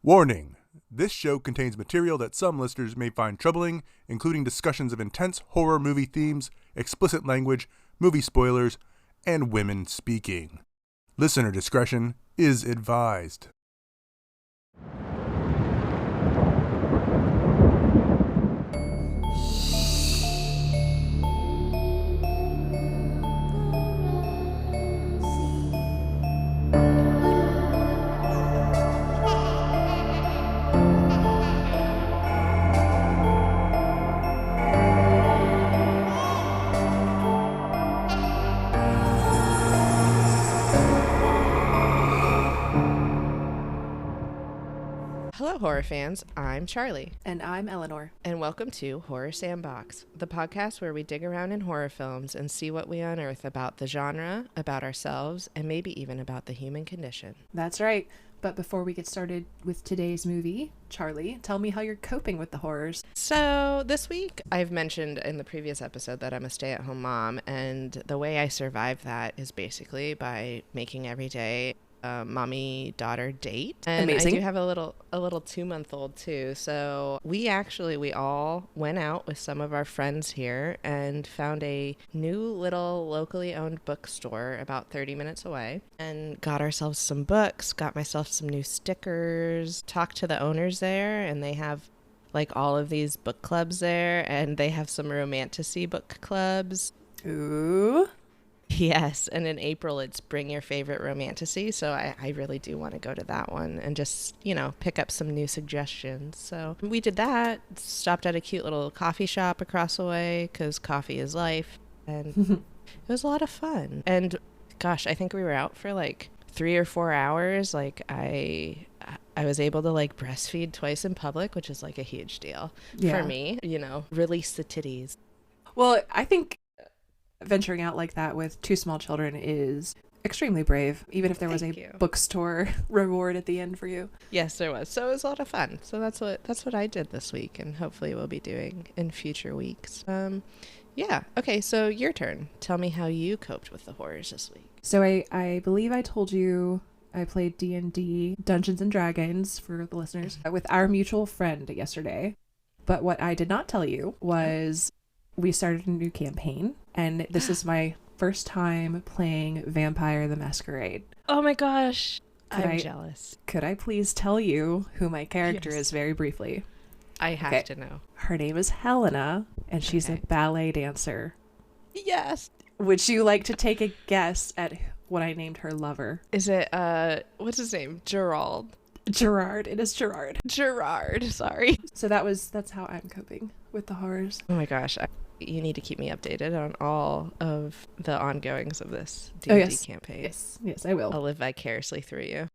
Warning! This show contains material that some listeners may find troubling, including discussions of intense horror movie themes, explicit language, movie spoilers, and women speaking. Listener discretion is advised. Hello, horror fans. I'm Charlie. And I'm Eleanor. And welcome to Horror Sandbox, the podcast where we dig around in horror films and see what we unearth about the genre, about ourselves, and maybe even about the human condition. That's right. But before we get started with today's movie, Charlie, tell me how you're coping with the horrors. So this week, I've mentioned in the previous episode that I'm a stay-at-home mom, and the way I survive that is basically by making every day mommy-daughter date. And Amazing. I do have a little 2-month-old too. So we all went out with some of our friends here and found a new little locally owned bookstore about 30 minutes away and got ourselves some books, got myself some new stickers, talked to the owners there, and they have like all of these book clubs there, and they have some romantasy book clubs. Ooh. Yes, and in April it's Bring Your Favorite Romantasy, so I really do want to go to that one and just, pick up some new suggestions. So we did that, stopped at a cute little coffee shop across the way, because coffee is life, and it was a lot of fun. And gosh, I think we were out for like 3 or 4 hours. Like I was able to like breastfeed twice in public, which is like a huge deal for me, release the titties. Well, I think venturing out like that with 2 small children is extremely brave, even if there was a bookstore reward at the end for you. Yes, there was. So it was a lot of fun. So that's what I did this week, and hopefully we'll be doing in future weeks. Yeah. Okay, so your turn. Tell me how you coped with the horrors this week. So I believe I told you I played D&D, Dungeons and Dragons, for the listeners, with our mutual friend yesterday. But what I did not tell you was we started a new campaign, and this is my first time playing Vampire the Masquerade. Oh my gosh. I'm jealous. Could I please tell you who my character is very briefly? I have to know. Her name is Helena, and she's a ballet dancer. Yes. Would you like to take a guess at what I named her lover? Is it, what's his name? Gerard. It is Gerard. Sorry. So that's how I'm coping with the horrors. Oh my gosh. You need to keep me updated on all of the ongoings of this D&D campaign. Yes, I will. I'll live vicariously through you.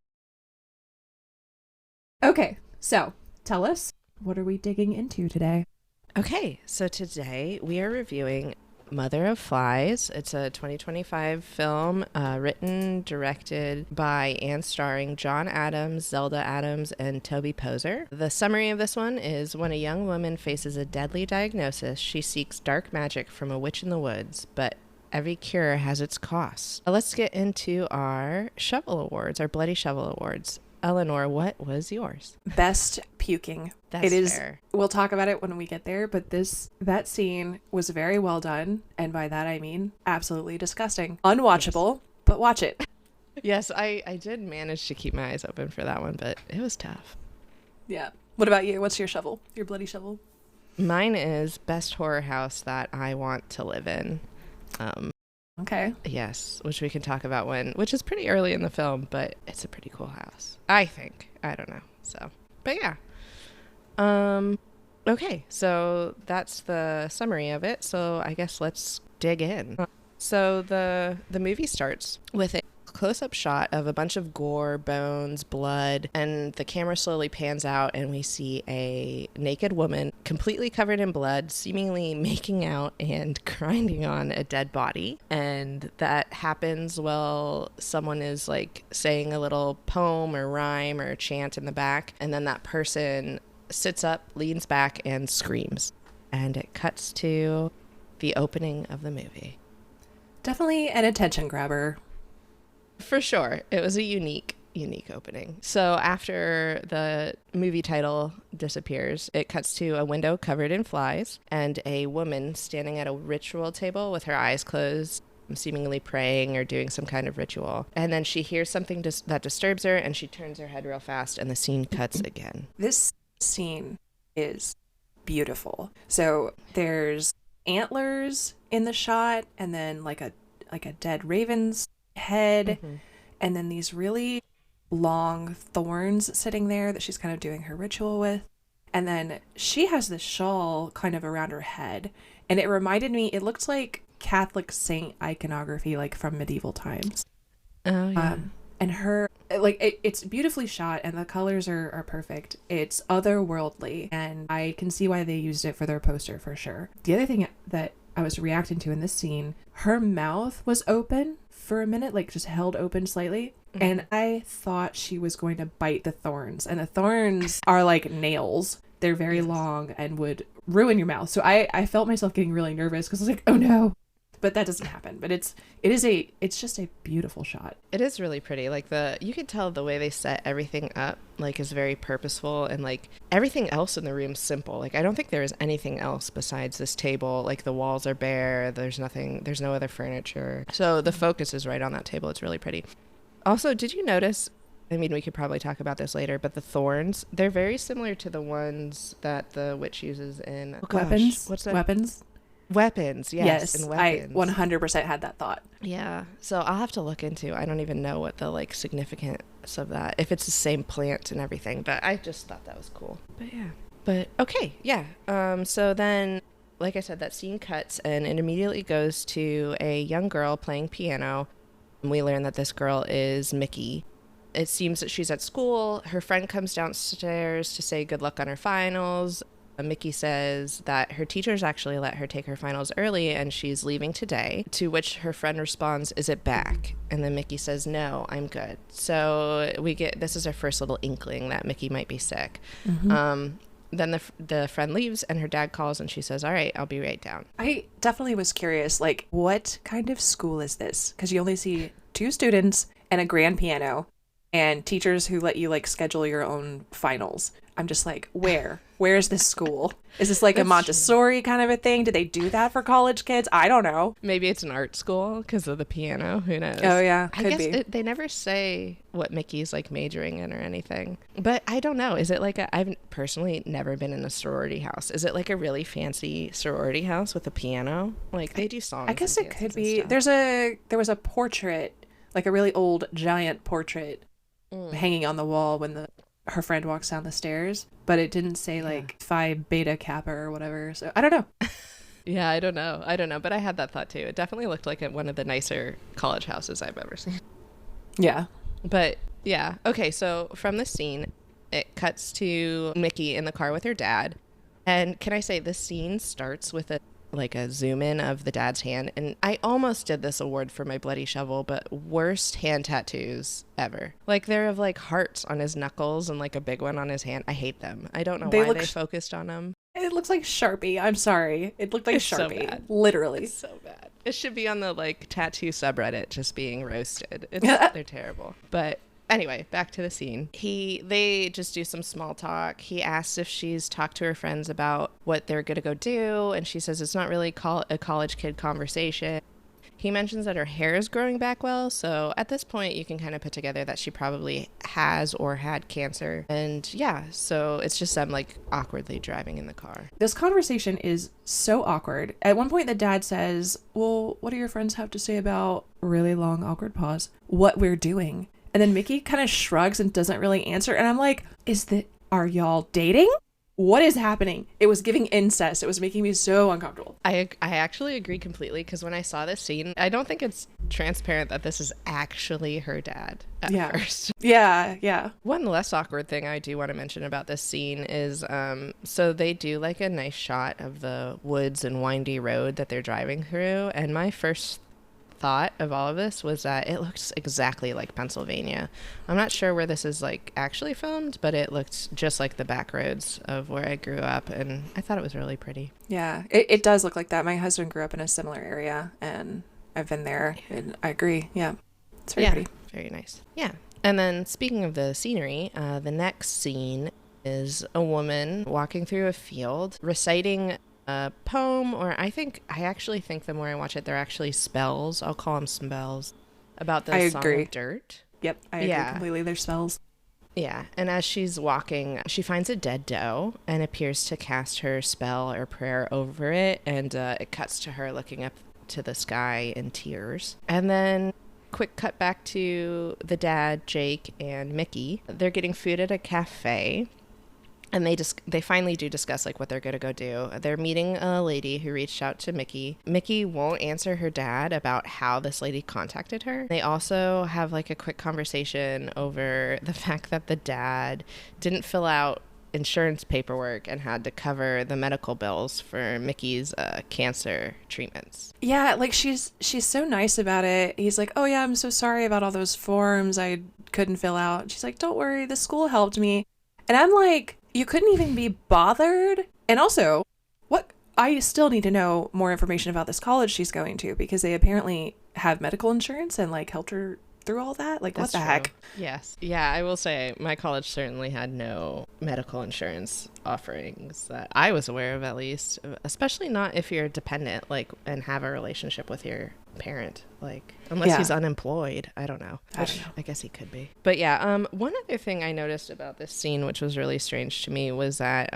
Okay, so tell us, what are we digging into today? Okay, so today we are reviewing Mother of Flies. It's a 2025 film written, directed by and starring John Adams, Zelda Adams, and Toby Poser. The summary of this one is: when a young woman faces a deadly diagnosis, she seeks dark magic from a witch in the woods, but every cure has its costs. Let's get into our shovel awards, our Bloody Shovel Awards. Eleanor, what was yours? Best puking. That's fair. We'll talk about it when we get there, but that scene was very well done, and by that I mean absolutely disgusting. Unwatchable, but watch it. Yes, I did manage to keep my eyes open for that one, but it was tough. Yeah. What about you? What's your shovel? Your bloody shovel? Mine is best horror house that I want to live in. Okay. Yes, which we can talk about which is pretty early in the film, but it's a pretty cool house, I think. I don't know. So, but yeah. Okay, so that's the summary of it. So I guess let's dig in. So the movie starts with a close-up shot of a bunch of gore, bones, blood, and the camera slowly pans out and we see a naked woman completely covered in blood, seemingly making out and grinding on a dead body. And that happens while someone is like saying a little poem or rhyme or chant in the back, and then that person sits up, leans back, and screams. And it cuts to the opening of the movie. Definitely an attention grabber. For sure. It was a unique unique opening. So after the movie title disappears, it cuts to a window covered in flies and a woman standing at a ritual table with her eyes closed, seemingly praying or doing some kind of ritual. And then she hears something that disturbs her, and she turns her head real fast, and the scene cuts again. This scene is beautiful. So there's antlers in the shot, and then like a dead raven's head, and then these really long thorns sitting there that she's kind of doing her ritual with. And then she has this shawl kind of around her head, and it reminded me, it looked like Catholic saint iconography, like from medieval times. Oh, yeah. And her, like, it's beautifully shot, and the colors are perfect. It's otherworldly, and I can see why they used it for their poster for sure. The other thing that I was reacting to in this scene, her mouth was open for a minute, like just held open slightly. And I thought she was going to bite the thorns. And the thorns are like nails. They're very long and would ruin your mouth. So I felt myself getting really nervous because I was like, oh no. But that doesn't happen. But it's just a beautiful shot. It is really pretty. Like you could tell the way they set everything up, like, is very purposeful, and like everything else in the room's simple. Like, I don't think there is anything else besides this table. Like, the walls are bare. There's no other furniture. So the focus is right on that table. It's really pretty. Also, did you notice, I mean, we could probably talk about this later, but the thorns, they're very similar to the ones that the witch uses in Weapons? What's that? Weapons, yes. And weapons. I 100% had that thought. Yeah. So I'll have to look into, I don't even know what the like significance of that, if it's the same plant and everything, but I just thought that was cool. But yeah. But okay. Yeah. So then, like I said, that scene cuts and it immediately goes to a young girl playing piano. We learn that this girl is Mickey. It seems that she's at school. Her friend comes downstairs to say good luck on her finals. Mickey says that her teachers actually let her take her finals early and she's leaving today, to which her friend responds, "Is it back?" And then Mickey says, "No, I'm good." So this is our first little inkling that Mickey might be sick. Then the friend leaves and her dad calls and she says, "All right, I'll be right down." I definitely was curious, like, what kind of school is this? Because you only see 2 students and a grand piano and teachers who let you like schedule your own finals. I'm just like, where's this school? Is this like a Montessori kind of a thing? Do they do that for college kids? I don't know. Maybe it's an art school because of the piano. Who knows? Oh yeah, I guess they never say what Mickey's like majoring in or anything. But I don't know. Is it like I've personally never been in a sorority house. Is it like a really fancy sorority house with a piano? Like they do songs. I guess it could be. There was a portrait, like a really old giant portrait hanging on the wall when her friend walks down the stairs, but it didn't say like Phi Beta Kappa or whatever. So I don't know. Yeah, I don't know. But I had that thought too. It definitely looked like one of the nicer college houses I've ever seen. Yeah. But yeah. Okay. So from the scene, it cuts to Mickey in the car with her dad. And can I say this scene starts with a zoom in of the dad's hand. And I almost did this award for my bloody shovel, but worst hand tattoos ever. Like they're of like hearts on his knuckles and like a big one on his hand. I hate them. I don't know why they focused on them. It looks like Sharpie. I'm sorry. It looked like Sharpie. So bad. Literally. It's so bad. It should be on the like tattoo subreddit just being roasted. They're terrible. But anyway, back to the scene. They just do some small talk. He asks if she's talked to her friends about what they're going to go do, and she says it's not really a college kid conversation. He mentions that her hair is growing back well, so at this point you can kind of put together that she probably has or had cancer. And yeah, so it's just them like awkwardly driving in the car. This conversation is so awkward. At one point the dad says, "Well, what do your friends have to say about," really long awkward pause, "what we're doing?" And then Mickey kind of shrugs and doesn't really answer. And I'm like, are y'all dating? What is happening? It was giving incest. It was making me so uncomfortable. I actually agree completely, because when I saw this scene, I don't think it's transparent that this is actually her dad at first. Yeah. One less awkward thing I do want to mention about this scene is, so they do like a nice shot of the woods and windy road that they're driving through. And my first thought of all of this was that it looks exactly like Pennsylvania. I'm not sure where this is like actually filmed, but it looked just like the back roads of where I grew up, and I thought it was really pretty. Yeah, it does look like that. My husband grew up in a similar area, and I've been there, and I agree. Yeah, it's very pretty. Very nice. Yeah. And then speaking of the scenery, the next scene is a woman walking through a field reciting a poem, or I actually think the more I watch it, they're actually spells. I'll call them spells about the song of dirt. Yep, I agree completely. They're spells. Yeah, and as she's walking, she finds a dead doe and appears to cast her spell or prayer over it, and it cuts to her looking up to the sky in tears. And then quick cut back to the dad, Jake, and Mickey. They're getting food at a cafe, and they finally do discuss like what they're going to go do. They're meeting a lady who reached out to Mickey. Mickey won't answer her dad about how this lady contacted her. They also have like a quick conversation over the fact that the dad didn't fill out insurance paperwork and had to cover the medical bills for Mickey's cancer treatments. Yeah, like she's so nice about it. He's like, oh yeah, I'm so sorry about all those forms I couldn't fill out. She's like, don't worry, the school helped me. And I'm like, you couldn't even be bothered? And also, I still need to know more information about this college she's going to, because they apparently have medical insurance and like helped her through all that. Like, That's what the true. heck? Yes. Yeah, I will say my college certainly had no medical insurance offerings that I was aware of, at least, especially not if you're dependent, like, and have a relationship with your parent, like, unless he's unemployed. I don't know. I guess he could be. But yeah, one other thing I noticed about this scene, which was really strange to me, was that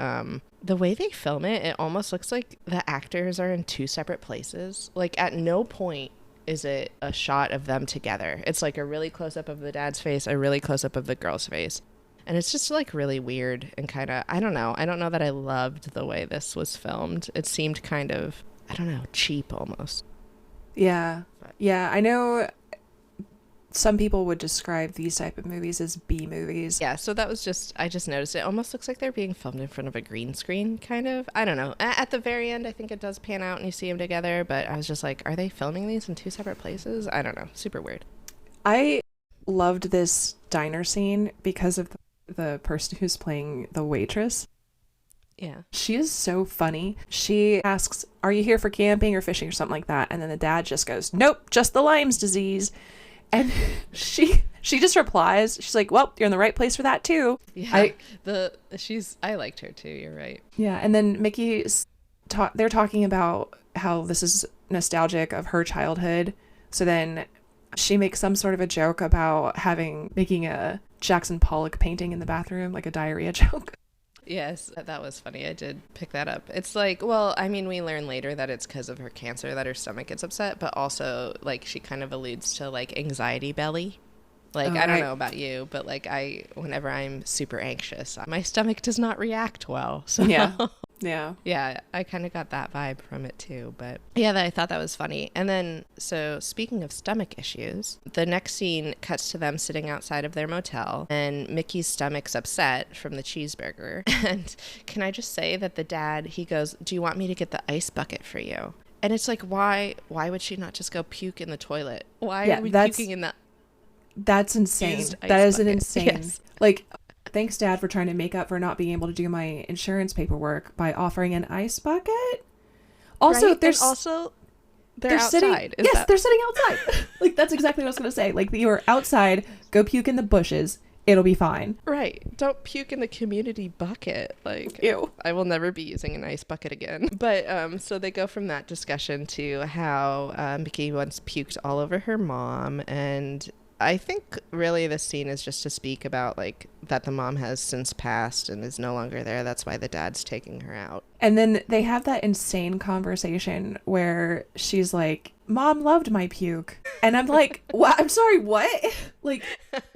the way they film it, it almost looks like the actors are in two separate places. Like, at no point is it a shot of them together. It's like a really close-up of the dad's face, a really close-up of the girl's face. And it's just like really weird and kind of, I don't know that I loved the way this was filmed. It seemed kind of, I don't know, cheap almost. Yeah. Yeah, I know some people would describe these type of movies as B movies. Yeah, so that was I just noticed it almost looks like they're being filmed in front of a green screen, kind of. I don't know. At the very end, I think it does pan out and you see them together, but I was just like, are they filming these in two separate places? I don't know. Super weird. I loved this diner scene because of the person who's playing the waitress. Yeah. She is so funny. She asks, are you here for camping or fishing or something like that? And then the dad just goes, nope, just the Lyme's disease. And she just replies, she's like, well, you're in the right place for that too. Yeah, I liked her too, you're right. Yeah, and then they're talking about how this is nostalgic of her childhood. So then she makes some sort of a joke about making a Jackson Pollock painting in the bathroom, like a diarrhea joke. Yes, that was funny. I did pick that up. It's like, well, I mean, we learn later that it's because of her cancer that her stomach gets upset, but also, like, she kind of alludes to, like, anxiety belly. Like, I don't know about you, but, like, whenever I'm super anxious, my stomach does not react well. So yeah. Yeah. Yeah, I kind of got that vibe from it too. But yeah, I thought that was funny. And then, so speaking of stomach issues, the next scene cuts to them sitting outside of their motel, and Mickey's stomach's upset from the cheeseburger. And can I just say that the dad, he goes, do you want me to get the ice bucket for you? And it's like, why would she not just go puke in the toilet? Why are we puking in the That's insane. That is an insane. Yes. Like, thanks, Dad, for trying to make up for not being able to do my insurance paperwork by offering an ice bucket. Also, right? They're outside. They're sitting outside. Like, that's exactly what I was going to say. Like, you are outside, go puke in the bushes. It'll be fine. Right. Don't puke in the community bucket. Like, ew. I will never be using an ice bucket again. But so they go from that discussion to how Mickey once puked all over her mom, and I think really this scene is just to speak about like that the mom has since passed and is no longer there. That's why the dad's taking her out. And then they have that insane conversation where she's like, Mom loved my puke. And I'm like, what? I'm sorry, what? Like,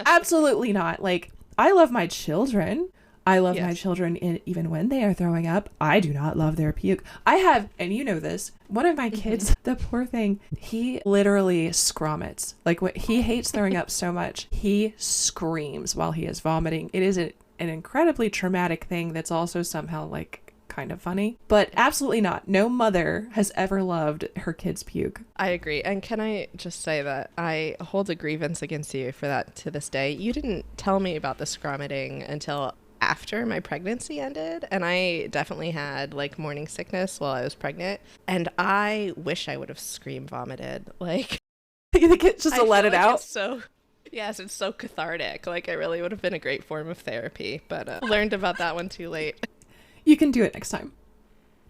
absolutely not. Like, I love my children. I love my children even when they are throwing up. I do not love their puke. I have, and you know this, one of my kids, the poor thing, he literally scrommets. Like, what he hates throwing up so much, he screams while he is vomiting. It is an incredibly traumatic thing that's also somehow like kind of funny, but absolutely not. No mother has ever loved her kid's puke. I agree. And can I just say that I hold a grievance against you for that to this day. You didn't tell me about the scrommeting until after my pregnancy ended, and I definitely had like morning sickness while I was pregnant, and I wish I would have scream vomited. Like, you think it's just to let it out? So Yes, it's so cathartic. Like, it really would have been a great form of therapy, but learned about that one too late. You can do it next time.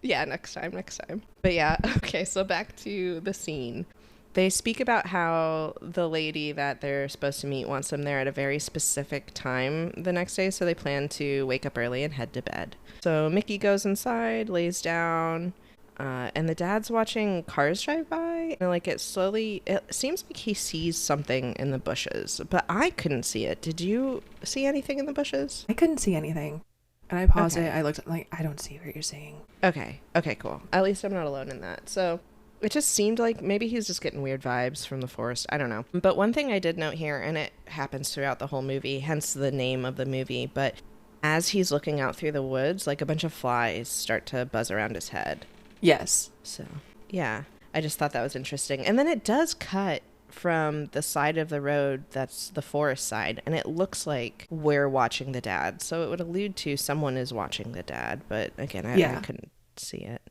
Yeah, next time. But yeah, okay, so back to the scene. They speak about how the lady that they're supposed to meet wants them there at a very specific time the next day, so they plan to wake up early and head to bed. So Mickey goes inside, lays down, and the dad's watching cars drive by. And like it seems like he sees something in the bushes, but I couldn't see it. Did you see anything in the bushes? I couldn't see anything. And I paused Okay. it. I looked at like, I don't see what you're saying. Okay, cool. At least I'm not alone in that. So it just seemed like maybe he's just getting weird vibes from the forest. I don't know. But one thing I did note here, and it happens throughout the whole movie, hence the name of the movie, but as he's looking out through the woods, like a bunch of flies start to buzz around his head. Yes. So, yeah, I just thought that was interesting. And then it does cut from the side of the road that's the forest side, and it looks like we're watching the dad. So it would allude to someone is watching the dad, but again, I couldn't see it.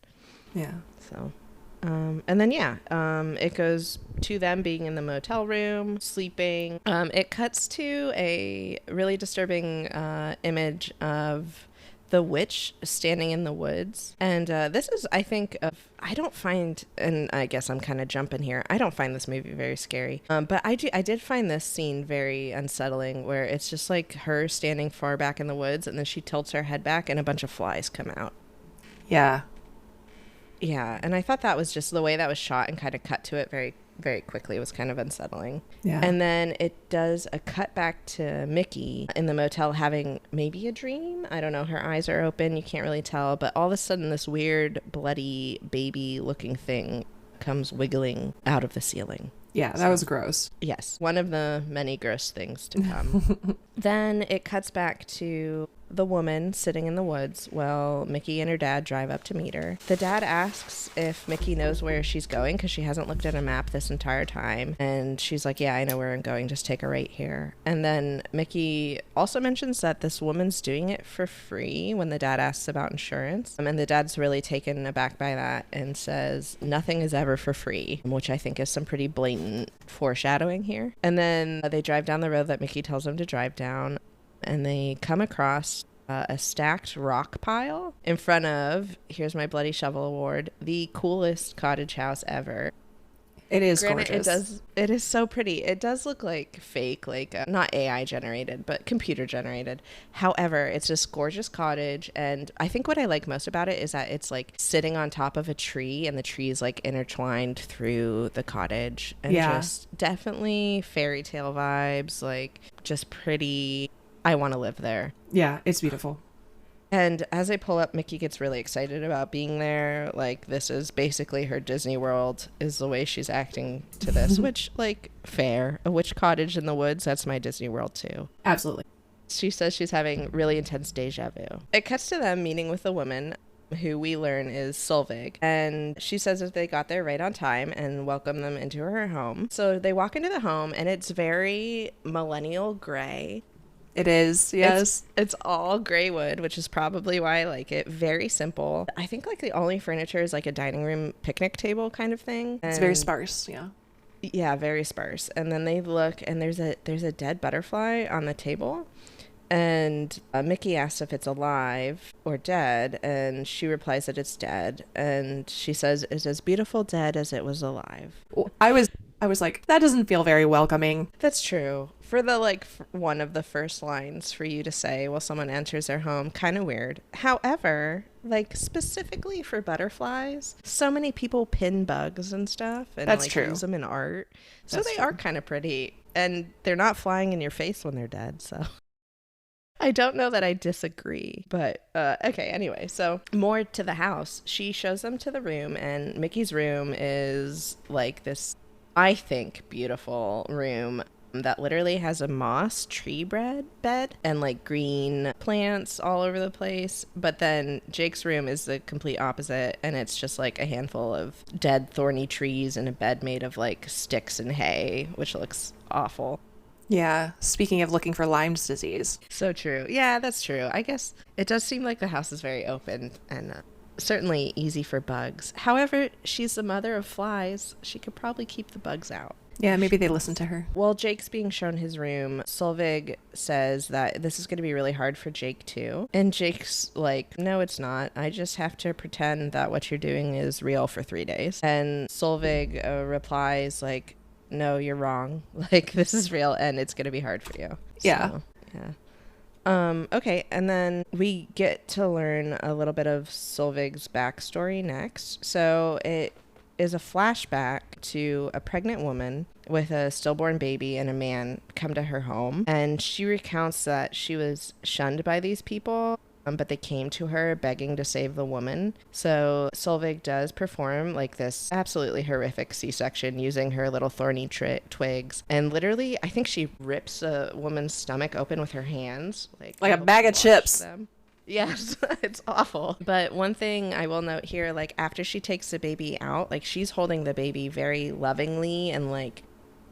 Yeah. So, and then, it goes to them being in the motel room, sleeping. It cuts to a really disturbing image of the witch standing in the woods. And this is, I think, I don't find, and I guess I'm kind of jumping here, I don't find this movie very scary. But I did find this scene very unsettling, where it's just like her standing far back in the woods, and then she tilts her head back and a bunch of flies come out. Yeah. Yeah, and I thought that was just the way that was shot and kind of cut to it very, very quickly. It was kind of unsettling. Yeah. And then it does a cut back to Mickey in the motel having maybe a dream. I don't know. Her eyes are open. You can't really tell. But all of a sudden, this weird, bloody, baby-looking thing comes wiggling out of the ceiling. Yeah, that was gross. Yes, one of the many gross things to come. Then it cuts back to the woman sitting in the woods while Mickey and her dad drive up to meet her. The dad asks if Mickey knows where she's going because she hasn't looked at a map this entire time. And she's like, yeah, I know where I'm going. Just take a right here. And then Mickey also mentions that this woman's doing it for free when the dad asks about insurance. And the dad's really taken aback by that and says, nothing is ever for free, which I think is some pretty blatant foreshadowing here. And then they drive down the road that Mickey tells them to drive down. And they come across a stacked rock pile in front of, here's my Bloody Shovel Award, the coolest cottage house ever. It is Granted, gorgeous. It is so pretty. It does look like fake, like not AI generated, but computer generated. However, it's this gorgeous cottage. And I think what I like most about it is that it's like sitting on top of a tree and the tree is like intertwined through the cottage. And just definitely fairy tale vibes, like just pretty. I want to live there. Yeah, it's beautiful. And as I pull up, Mickey gets really excited about being there. Like, this is basically her Disney World, is the way she's acting to this, which, like, fair. A witch cottage in the woods, that's my Disney World, too. Absolutely. She says she's having really intense deja vu. It cuts to them meeting with a woman who we learn is Solveig. And she says that they got there right on time and welcomed them into her home. So they walk into the home, and it's very millennial gray. It is, yes. It's all gray wood, which is probably why I like it. Very simple. I think like the only furniture is like a dining room picnic table kind of thing. It's very sparse, yeah. Yeah, very sparse. And then they look, and there's a dead butterfly on the table. And Mickey asks if it's alive or dead, and she replies that it's dead. And she says it's as beautiful dead as it was alive. I was like, that doesn't feel very welcoming. That's true. For the one of the first lines for you to say while someone enters their home, kind of weird. However, like specifically for butterflies, so many people pin bugs and stuff and That's like true. use them in art. So That's they true. are kind of pretty, and they're not flying in your face when they're dead. So I don't know that I disagree, but okay, anyway, so more to the house. She shows them to the room, and Mickey's room is like this, I think, beautiful room that literally has a moss tree bed and like green plants all over the place. But then Jake's room is the complete opposite, and it's just like a handful of dead thorny trees and a bed made of like sticks and hay, which looks awful. Yeah, speaking of looking for Lyme's disease. So true. Yeah, that's true. I guess it does seem like the house is very open and certainly easy for bugs. However, she's the mother of flies. She could probably keep the bugs out. Yeah, maybe they listen to her. While Jake's being shown his room, Solveig says that this is going to be really hard for Jake too. And Jake's like, no, it's not. I just have to pretend that what you're doing is real for 3 days. And Solveig replies like, no, you're wrong. Like, this is real and it's going to be hard for you. Yeah. So, yeah. Okay, and then we get to learn a little bit of Solveig's backstory next. So it is a flashback to a pregnant woman with a stillborn baby and a man come to her home. And she recounts that she was shunned by these people, but they came to her begging to save the woman. So Solveig does perform like this absolutely horrific C-section using her little thorny twigs. And literally, I think she rips a woman's stomach open with her hands. Like a bag of chips. Them. Yes, it's awful. But one thing I will note here, like after she takes the baby out, like she's holding the baby very lovingly and like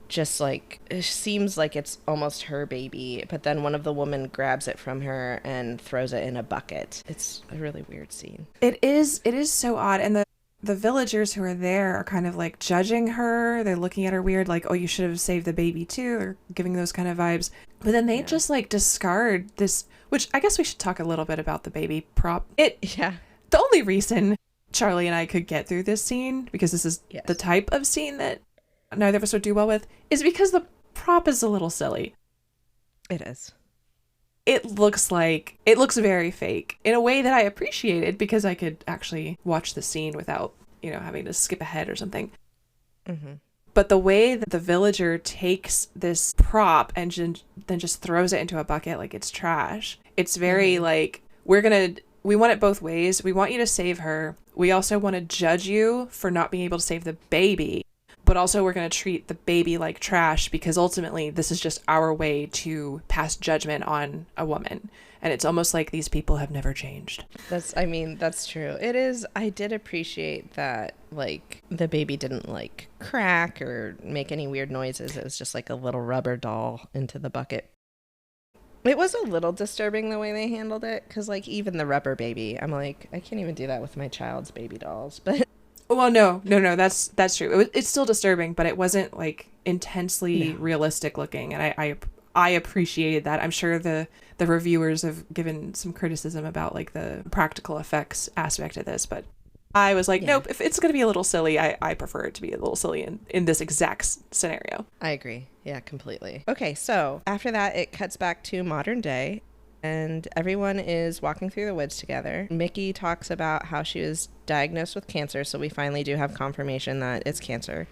just like it seems like it's almost her baby, but then one of the women grabs it from her and throws it in a bucket. It's a really weird scene. It is so odd. And the villagers who are there are kind of like judging her. They're looking at her weird, like, oh, you should have saved the baby too, or giving those kind of vibes. But then they just like discard this, which I guess we should talk a little bit about the baby prop. The only reason Charlie and I could get through this scene, because this is the type of scene that neither of us would do well with, is because the prop is a little silly. It is. It looks very fake in a way that I appreciated, because I could actually watch the scene without, having to skip ahead or something. Mm-hmm. But the way that the villager takes this prop and then just throws it into a bucket like it's trash, it's very like, we want it both ways. We want you to save her. We also want to judge you for not being able to save the baby. But also we're going to treat the baby like trash, because ultimately this is just our way to pass judgment on a woman. And it's almost like these people have never changed. That's true. It is. I did appreciate that, like, the baby didn't, like, crack or make any weird noises. It was just like a little rubber doll into the bucket. It was a little disturbing the way they handled it, because, like, even the rubber baby, I'm like, I can't even do that with my child's baby dolls. But well, no, that's true. It's still disturbing, but it wasn't like intensely realistic looking, and I appreciated that. I'm sure the reviewers have given some criticism about like the practical effects aspect of this, but I was like, nope, if it's going to be a little silly, I prefer it to be a little silly in this exact scenario. I agree. Yeah, completely. Okay, so after that, it cuts back to modern day. And everyone is walking through the woods together. Mickey talks about how she was diagnosed with cancer, so we finally do have confirmation that it's cancer.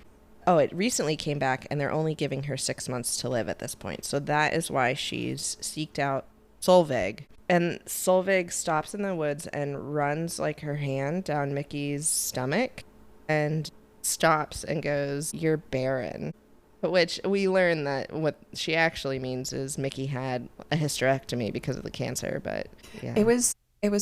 Oh, it recently came back, and they're only giving her 6 months to live at this point. So that is why she's seeked out Solveig. And Solveig stops in the woods and runs like her hand down Mickey's stomach and stops and goes, "You're barren." Which we learn that what she actually means is Mickey had a hysterectomy because of the cancer, but yeah. It was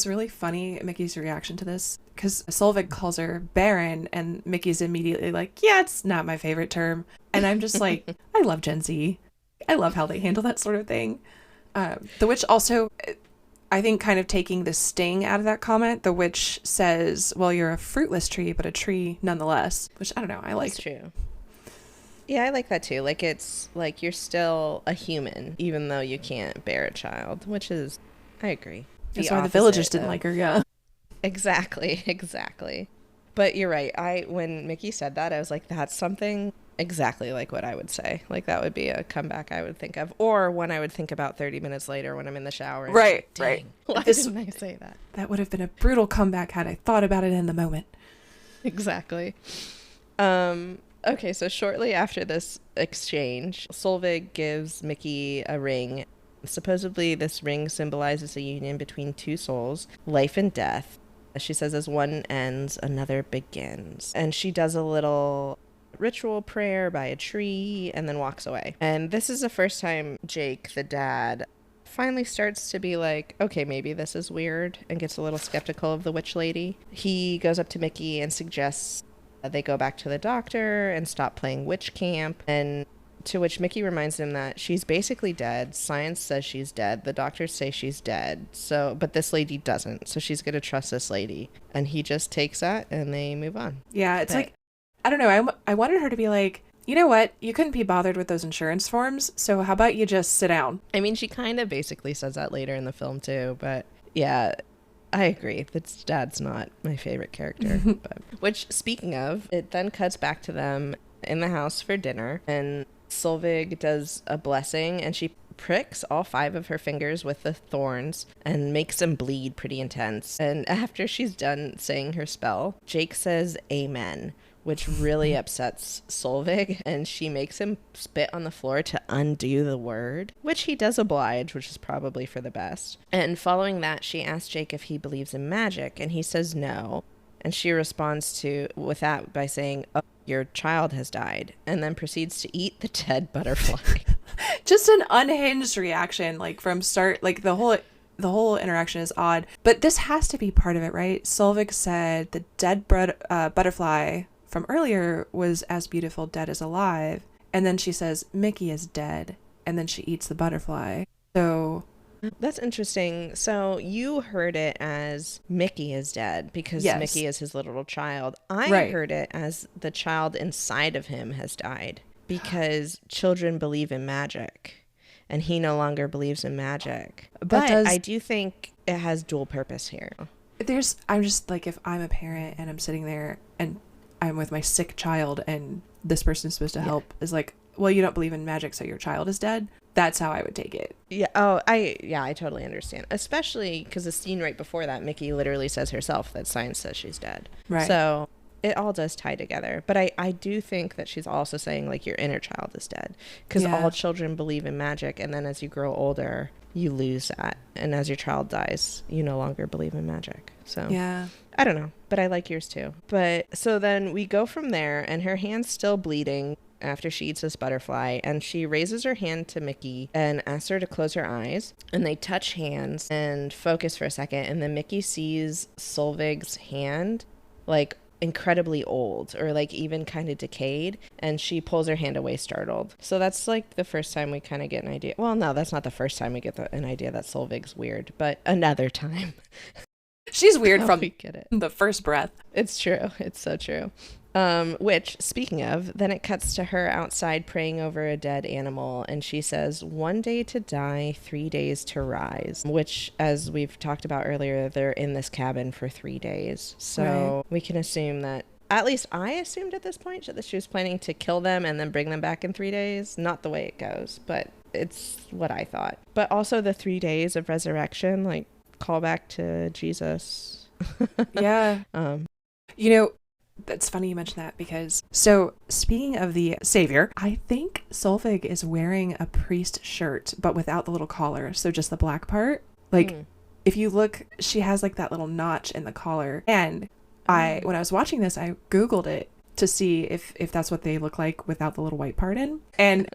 really funny, Mickey's reaction to this, because Solveig calls her barren, and Mickey's immediately like, yeah, it's not my favorite term. And I'm just like, I love Gen Z. I love how they handle that sort of thing. The witch also, I think, kind of taking the sting out of that comment, the witch says, well, you're a fruitless tree, but a tree nonetheless, which I don't know, I like. That's true. Yeah, I like that too. Like, it's like you're still a human, even though you can't bear a child, which is, I agree. That's why the villagers didn't like her, yeah. Exactly. But you're right. When Mickey said that, I was like, that's something exactly like what I would say. Like, that would be a comeback I would think of. Or one I would think about 30 minutes later when I'm in the shower. And right. Why didn't I say that? That would have been a brutal comeback had I thought about it in the moment. Exactly. Okay, so shortly after this exchange, Solveig gives Mickey a ring. Supposedly, this ring symbolizes a union between two souls, life and death. She says, as one ends, another begins. And she does a little ritual prayer by a tree and then walks away. And this is the first time Jake, the dad, finally starts to be like, okay, maybe this is weird, and gets a little skeptical of the witch lady. He goes up to Mickey and suggests they go back to the doctor and stop playing witch camp, and to which Mickey reminds him that she's basically dead. Science says she's dead. The doctors say she's dead. But this lady doesn't. So she's going to trust this lady. And he just takes that and they move on. Yeah, it's like, I don't know. I wanted her to be like, you know what? You couldn't be bothered with those insurance forms, so how about you just sit down? I mean, she kind of basically says that later in the film too, but yeah, I agree. That's Dad's not my favorite character. But, which, speaking of, it then cuts back to them in the house for dinner, and Solveig does a blessing, and she pricks all 5 of her fingers with the thorns and makes them bleed pretty intense. And after she's done saying her spell, Jake says amen, which really upsets Solveig, and she makes him spit on the floor to undo the word, which he does oblige, which is probably for the best. And following that, she asks Jake if he believes in magic, and he says no. And she responds with that by saying, "Oh, your child has died," and then proceeds to eat the dead butterfly. Just an unhinged reaction, like from start, like the whole interaction is odd. But this has to be part of it, right? Solveig said the dead butterfly from earlier was as beautiful dead as alive, and then she says Mickey is dead, and then she eats the butterfly. So that's interesting. So you heard it as Mickey is dead because yes. Mickey is his little child. I heard it as the child inside of him has died because children believe in magic and he no longer believes in magic. But I do think it has dual purpose here. I'm just like, if I'm a parent and I'm sitting there and I'm with my sick child and this person's supposed to help, is like, well, you don't believe in magic, so your child is dead. That's how I would take it. Yeah. Oh, I totally understand. Especially because the scene right before that, Mickey literally says herself that science says she's dead. Right. So it all does tie together. But I do think that she's also saying, like, your inner child is dead. Because all children believe in magic. And then as you grow older, you lose that. And as your child dies, you no longer believe in magic. So yeah. I don't know. But I like yours too. But so then we go from there, and her hand's still bleeding after she eats this butterfly, and she raises her hand to Mickey and asks her to close her eyes, and they touch hands and focus for a second, and then Mickey sees Solveig's hand like incredibly old, or like even kind of decayed, and she pulls her hand away startled. So that's like the first time we kind of get an idea. Well, no, that's not the first time we get an idea that Solveig's weird, but another time. She's weird from we get it. The first breath. It's true. It's so true. Which, speaking of, then it cuts to her outside praying over a dead animal, and she says, 1 day to die, 3 days to rise, which, as we've talked about earlier, they're in this cabin for 3 days. So we can assume that, at least I assumed at this point, that she was planning to kill them and then bring them back in 3 days. Not the way it goes, but it's what I thought. But also the 3 days of resurrection, like, call back to Jesus. Yeah. You know, that's funny you mention that, because so speaking of the savior, I think Solveig is wearing a priest shirt but without the little collar, so just the black part. Like if you look, she has like that little notch in the collar, and when I was watching this, I googled it to see if that's what they look like without the little white part in, and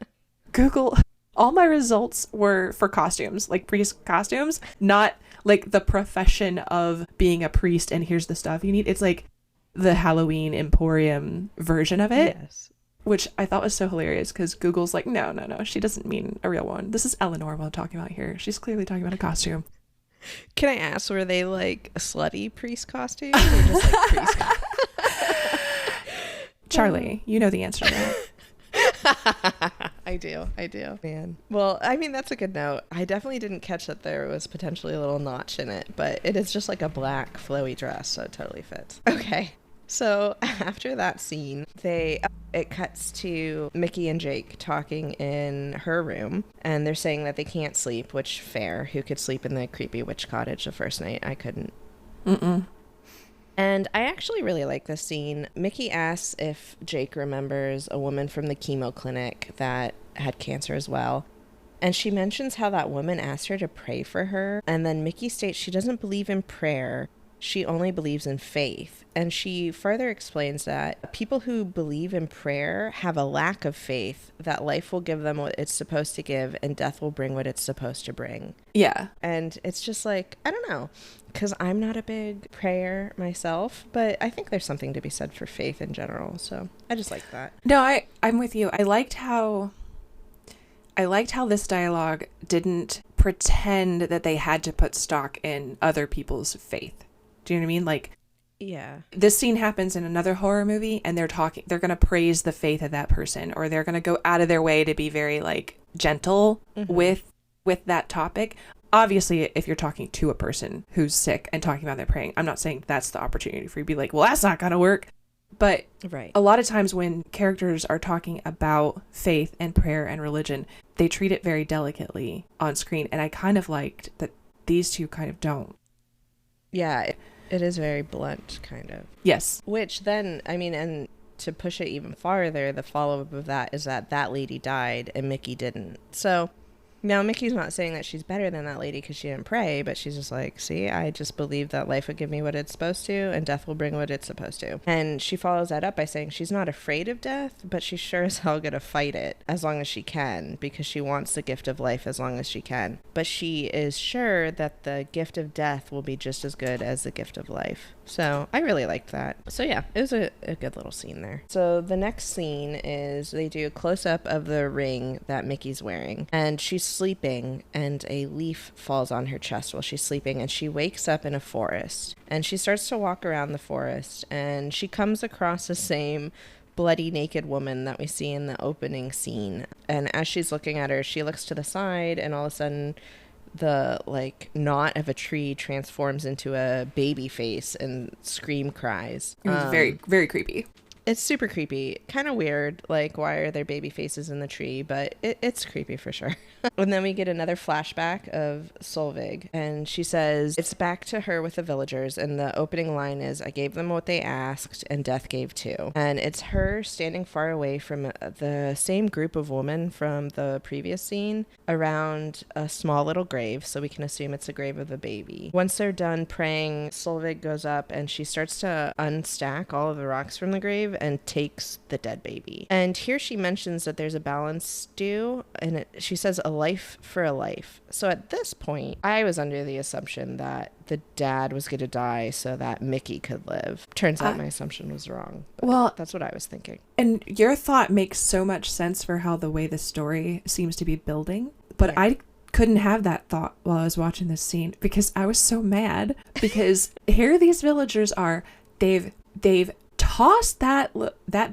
Google, all my results were for costumes, like priest costumes, not like the profession of being a priest and here's the stuff you need. It's like the Halloween Emporium version of it. Yes. Which I thought was so hilarious, because Google's like, no, she doesn't mean a real one. This is Eleanor we're talking about here. She's clearly talking about a costume. Can I ask, were they like slutty priest costumes or just like priest Charlie, you know the answer to that. I do. Man. Well, I mean, that's a good note. I definitely didn't catch that there was potentially a little notch in it, but it is just like a black flowy dress, so it totally fits. Okay. So after that scene, it cuts to Mickey and Jake talking in her room, and they're saying that they can't sleep, which fair. Who could sleep in the creepy witch cottage the first night? I couldn't. And I actually really like this scene. Mickey asks if Jake remembers a woman from the chemo clinic that had cancer as well. And she mentions how that woman asked her to pray for her. And then Mickey states she doesn't believe in prayer. She only believes in faith. And she further explains that people who believe in prayer have a lack of faith, that life will give them what it's supposed to give and death will bring what it's supposed to bring. Yeah. And it's just like, I don't know, because I'm not a big prayer myself, but I think there's something to be said for faith in general. So I just like that. No, I'm with you. I liked how this dialogue didn't pretend that they had to put stock in other people's faith. Do you know what I mean? Like, Yeah. This scene happens in another horror movie, and they're going to praise the faith of that person, or they're going to go out of their way to be very like gentle with that topic. Obviously, if you're talking to a person who's sick and talking about their praying, I'm not saying that's the opportunity for you to be like, well, that's not going to work. But a lot of times when characters are talking about faith and prayer and religion, they treat it very delicately on screen. And I kind of liked that these two kind of don't. Yeah, it is very blunt, kind of. Yes. Which then, I mean, and to push it even farther, the follow-up of that is that lady died and Mickey didn't. So now Mickey's not saying that she's better than that lady because she didn't pray, but she's just like, see, I just believe that life would give me what it's supposed to and death will bring what it's supposed to. And she follows that up by saying she's not afraid of death, but she's sure as hell gonna fight it as long as she can because she wants the gift of life as long as she can. But she is sure that the gift of death will be just as good as the gift of life. So I really liked that. So yeah, it was a good little scene there. So the next scene is they do a close-up of the ring that Mickey's wearing, and she's sleeping and a leaf falls on her chest while she's sleeping, and she wakes up in a forest and she starts to walk around the forest, and she comes across the same bloody naked woman that we see in the opening scene. And as she's looking at her, she looks to the side, and all of a sudden the like knot of a tree transforms into a baby face and scream cries. It was very, very creepy. It's super creepy. Kind of weird. Like, why are there baby faces in the tree? But it's creepy for sure. And then we get another flashback of Solveig. And she says, it's back to her with the villagers. And the opening line is, I gave them what they asked and death gave too. And it's her standing far away from the same group of women from the previous scene around a small little grave. So we can assume it's a grave of a baby. Once they're done praying, Solveig goes up and she starts to unstack all of the rocks from the grave and takes the dead baby. And here she mentions that there's a balance stew, and she says a life for a life. So at this point, I was under the assumption that the dad was going to die so that Mickey could live. Turns out my assumption was wrong. Well, that's what I was thinking. And your thought makes so much sense for how the way the story seems to be building. But yeah. I couldn't have that thought while I was watching this scene because I was so mad because here these villagers are, they've tossed that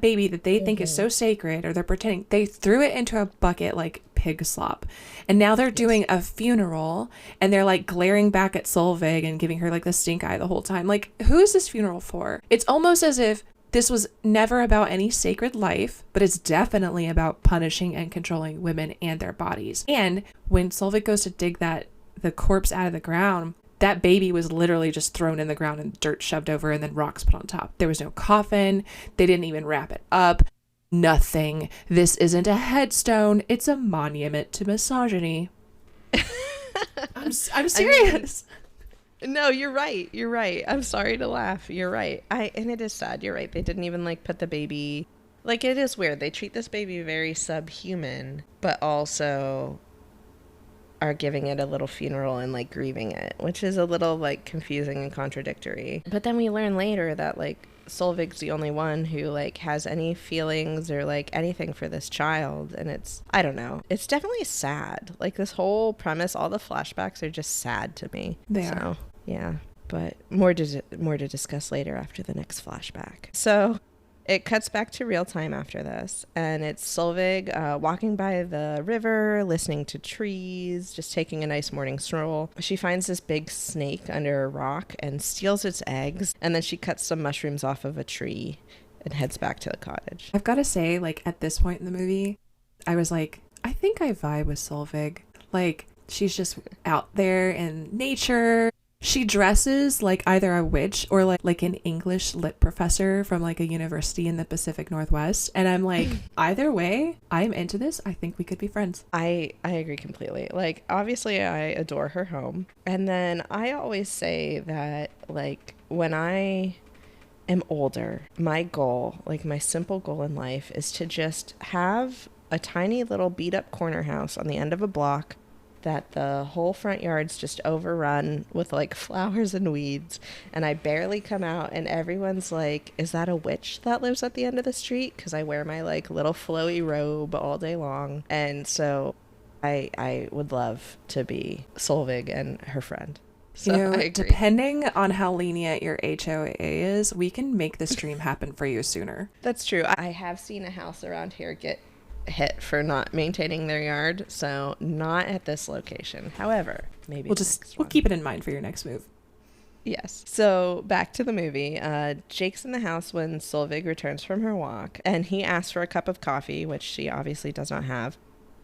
baby that they think is so sacred, or they're pretending they threw it into a bucket like pig slop, and now they're doing a funeral and they're like glaring back at Solveig and giving her like the stink eye the whole time. Like, who is this funeral for? It's almost as if this was never about any sacred life, but it's definitely about punishing and controlling women and their bodies. And when Solveig goes to dig the corpse out of the ground, that baby was literally just thrown in the ground and dirt shoved over and then rocks put on top. There was no coffin. They didn't even wrap it up. Nothing. This isn't a headstone. It's a monument to misogyny. I'm serious. I mean, no, you're right. You're right. I'm sorry to laugh. You're right. And it is sad. You're right. They didn't even like put the baby. Like, it is weird. They treat this baby very subhuman, but also are giving it a little funeral and like grieving it, which is a little like confusing and contradictory. But then we learn later that like Solveig's the only one who like has any feelings or like anything for this child, and it's, I don't know, it's definitely sad. Like, this whole premise, all the flashbacks are just sad to me. They are. Yeah, but more to discuss later after the next flashback. So it cuts back to real time after this, and it's Solveig walking by the river, listening to trees, just taking a nice morning stroll. She finds this big snake under a rock and steals its eggs, and then she cuts some mushrooms off of a tree and heads back to the cottage. I've got to say, like, at this point in the movie, I was like, I think I vibe with Solveig. Like, she's just out there in nature. She dresses like either a witch or like an English lit professor from like a university in the Pacific Northwest. And I'm like, either way, I'm into this. I think we could be friends. I agree completely. Like, obviously I adore her home. And then I always say that like when I am older, my goal, like my simple goal in life, is to just have a tiny little beat up corner house on the end of a block that the whole front yard's just overrun with like flowers and weeds, and I barely come out and everyone's like, is that a witch that lives at the end of the street? Because I wear my like little flowy robe all day long. And so I would love to be Solveig and her friend. So You know, I agree. depending on how lenient your HOA is, we can make this dream happen for you sooner. That's true. I have seen a house around here get hit for not maintaining their yard, so not at this location. However, maybe We'll keep it in mind for your next move. Yes. So back to the movie. Jake's in the house when Solveig returns from her walk, and he asks for a cup of coffee, which she obviously does not have,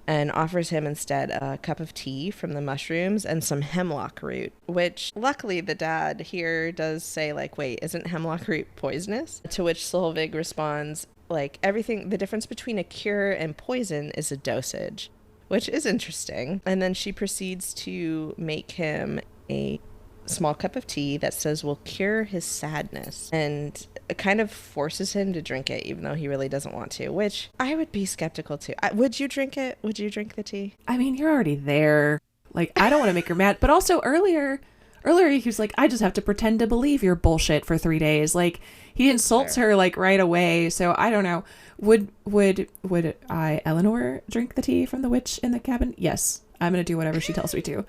and offers him instead a cup of tea from the mushrooms and some hemlock root, which luckily the dad here does say, like, wait, isn't hemlock root poisonous? To which Solveig responds, like, everything, the difference between a cure and poison is a dosage, which is interesting. And then she proceeds to make him a small cup of tea that says will cure his sadness, and it kind of forces him to drink it even though he really doesn't want to, which I would be skeptical too. Would you drink it? Would you drink the tea? I mean, you're already there. Like, I don't want to make her mad, but also earlier he was like, I just have to pretend to believe your bullshit for 3 days. Like, he insults her like right away. So I don't know. Would I, Eleanor, drink the tea from the witch in the cabin? Yes, I'm gonna do whatever she tells me to.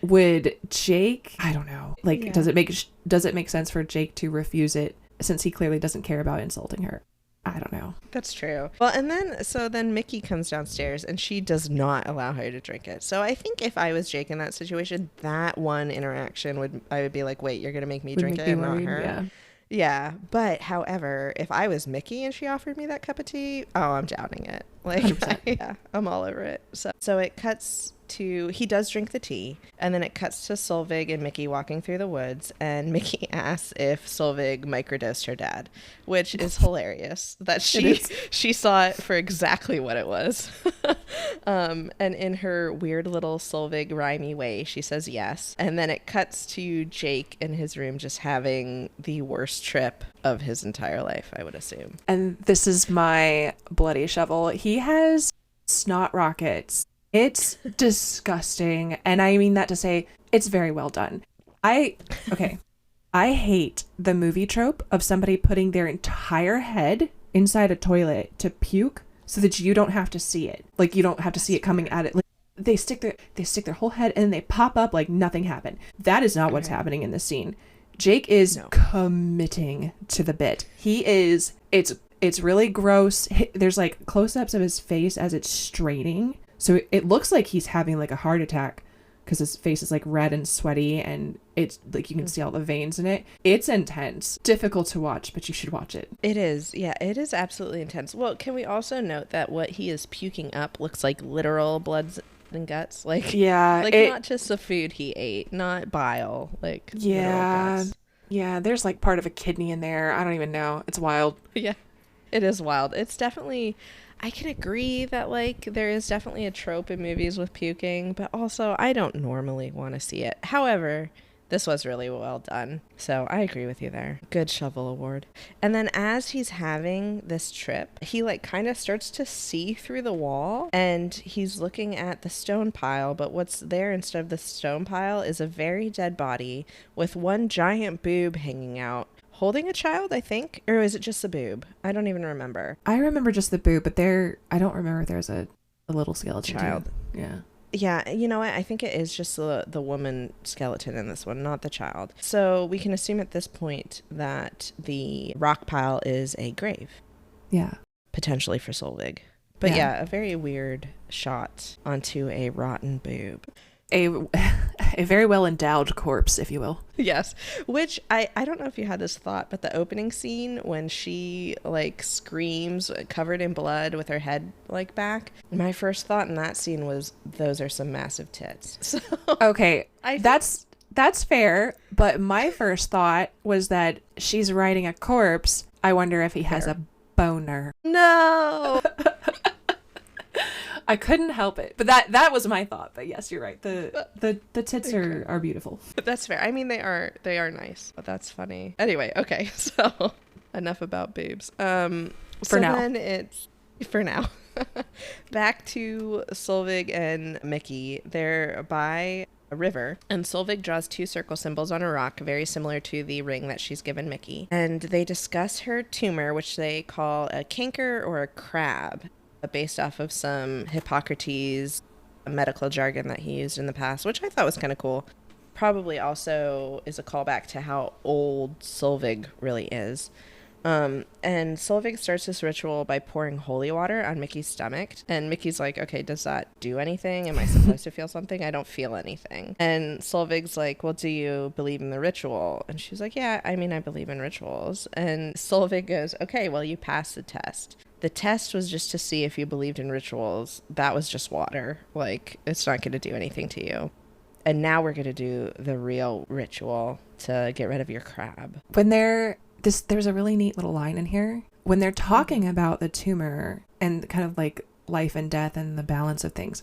Would Jake, I don't know, like, yeah. Does it make sense for Jake to refuse it since he clearly doesn't care about insulting her? I don't know. That's true. Well, and then Mickey comes downstairs and she does not allow her to drink it. So I think if I was Jake in that situation, that one interaction I would be like, wait, you're going to make me drink it and not her? Yeah. Yeah. But however, if I was Mickey and she offered me that cup of tea, oh, I'm downing it. Like, yeah, I'm all over it. So it cuts to, he does drink the tea, and then it cuts to Solveig and Mickey walking through the woods, and Mickey asks if Solveig microdosed her dad, which is hilarious that she saw it for exactly what it was. And in her weird little Solveig rhymey way, she says yes, and then it cuts to Jake in his room just having the worst trip of his entire life, I would assume. And this is my bloody shovel. He has snot rockets. It's disgusting. And I mean that to say it's very well done. I hate the movie trope of somebody putting their entire head inside a toilet to puke so that you don't have to see it. Like, you don't have to see it coming at it. Like, they stick their whole head and they pop up like nothing happened. That is not what's happening in this scene. Jake is committing to the bit. It's really gross. There's like close-ups of his face as it's straining. So it looks like he's having like a heart attack because his face is like red and sweaty, and it's like you can see all the veins in it. It's intense. Difficult to watch, but you should watch it. It is. Yeah, it is absolutely intense. Well, can we also note that what he is puking up looks like literal blood and guts? Like, yeah, like not just the food he ate, not bile. Like, yeah, yeah. There's like part of a kidney in there. I don't even know. It's wild. Yeah, it is wild. It's definitely. I can agree that, like, there is definitely a trope in movies with puking, but also I don't normally want to see it. However, this was really well done. So I agree with you there. Good shovel award. And then as he's having this trip, he, like, kind of starts to see through the wall, and he's looking at the stone pile, but what's there instead of the stone pile is a very dead body with one giant boob hanging out. Holding a child, I think? Or is it just the boob? I don't even remember. I remember just the boob, but I don't remember if there's a little skeleton child. Too. Yeah. Yeah, you know what? I think it is just the woman skeleton in this one, not the child. So we can assume at this point that the rock pile is a grave. Yeah. Potentially for Solveig. But yeah, a very weird shot onto a rotten boob. A very well endowed corpse, if you will. Yes, which I don't know if you had this thought, but the opening scene when she like screams covered in blood with her head like back, my first thought in that scene was those are some massive tits. So, okay, that's fair, but my first thought was that she's riding a corpse. I wonder if he has a boner. No. I couldn't help it, but that was my thought. But yes, you're right. The tits are beautiful. That's fair. I mean, they are nice. But that's funny. Anyway, okay. So enough about boobs. For now. Back to Solveig and Mickey. They're by a river, and Solveig draws 2 circle symbols on a rock, very similar to the ring that she's given Mickey. And they discuss her tumor, which they call a canker or a crab, based off of some Hippocrates medical jargon that he used in the past, which I thought was kind of cool. probably also is a callback to how old Solvig really is. And Solvig starts this ritual by pouring holy water on Mickey's stomach. And Mickey's like, okay, does that do anything? Am I supposed to feel something? I don't feel anything. And Solvig's like, well, do you believe in the ritual? And she's like, yeah, I mean, I believe in rituals. And Solvig goes, okay, well, you passed the test. The test was just to see if you believed in rituals. That was just water. Like, it's not going to do anything to you. And now we're going to do the real ritual to get rid of your crab. When there's a really neat little line in here. When they're talking about the tumor and kind of like life and death and the balance of things,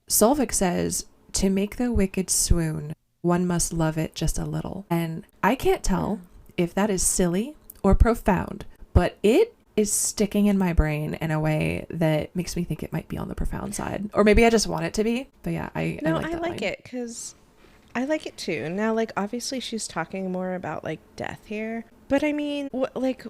Solvig says, to make the wicked swoon, one must love it just a little. And I can't tell if that is silly or profound, but it is sticking in my brain in a way that makes me think it might be on the profound side. Or maybe I just want it to be. But yeah, I like it because I like it too. Now, like, obviously she's talking more about like death here, but I mean,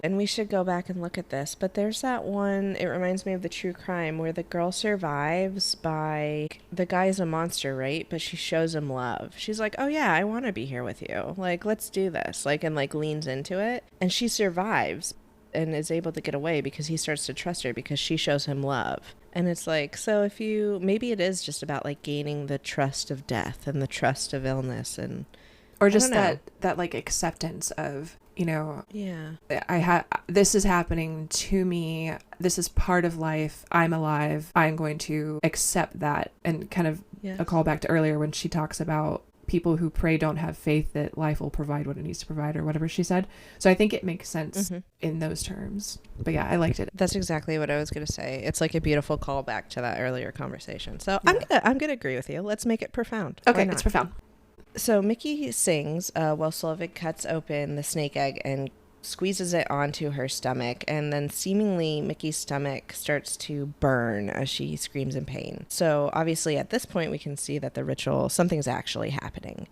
and we should go back and look at this, but there's that one, it reminds me of the true crime where the girl survives by, the guy's a monster, right? But she shows him love. She's like, oh yeah, I want to be here with you. Like, let's do this. Like, and like leans into it, and she survives and is able to get away because he starts to trust her because she shows him love. And it's like, so if you, maybe it is just about like gaining the trust of death and the trust of illness, and or just that like acceptance of, you know, yeah, this is happening to me, this is part of life, I'm alive, I'm going to accept that. And kind of a callback to earlier when she talks about people who pray don't have faith that life will provide what it needs to provide, or whatever she said. So I think it makes sense in those terms. But yeah, I liked it. That's exactly what I was going to say. It's like a beautiful callback to that earlier conversation. So yeah. I'm gonna agree with you. Let's make it profound. Okay, it's profound. So Mickey sings while Solvig cuts open the snake egg and squeezes it onto her stomach, and then seemingly Mickey's stomach starts to burn as she screams in pain. So obviously at this point we can see that the ritual, something's actually happening.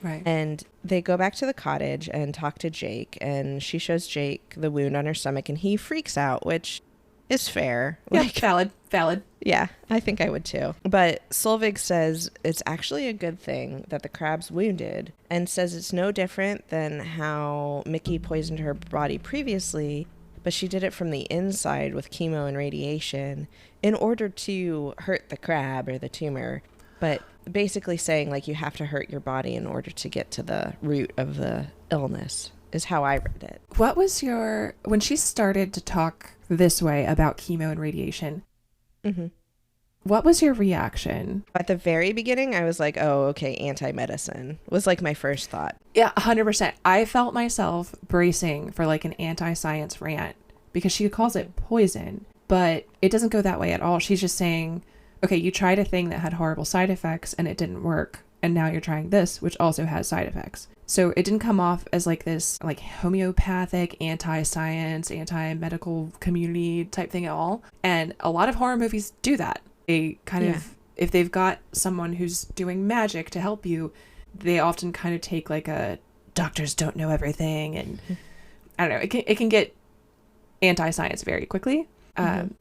Right. And they go back to the cottage and talk to Jake, and she shows Jake the wound on her stomach, and he freaks out, which is fair. Yeah, like, valid. Yeah, I think I would too. But Solvig says it's actually a good thing that the crab's wounded, and says it's no different than how Mickey poisoned her body previously, but she did it from the inside with chemo and radiation in order to hurt the crab or the tumor. But basically saying like you have to hurt your body in order to get to the root of the illness is how I read it. What was when she started to talk this way about chemo and radiation, what was your reaction? At the very beginning, I was like, oh, okay, anti-medicine was like my first thought. Yeah, 100%. I felt myself bracing for like an anti-science rant because she calls it poison, but it doesn't go that way at all. She's just saying, okay, you tried a thing that had horrible side effects and it didn't work, and now you're trying this, which also has side effects. So it didn't come off as like this like homeopathic, anti-science, anti-medical community type thing at all. And a lot of horror movies do that. They kind of, if they've got someone who's doing magic to help you, they often kind of take like a doctors don't know everything. And I don't know, it can get anti-science very quickly. And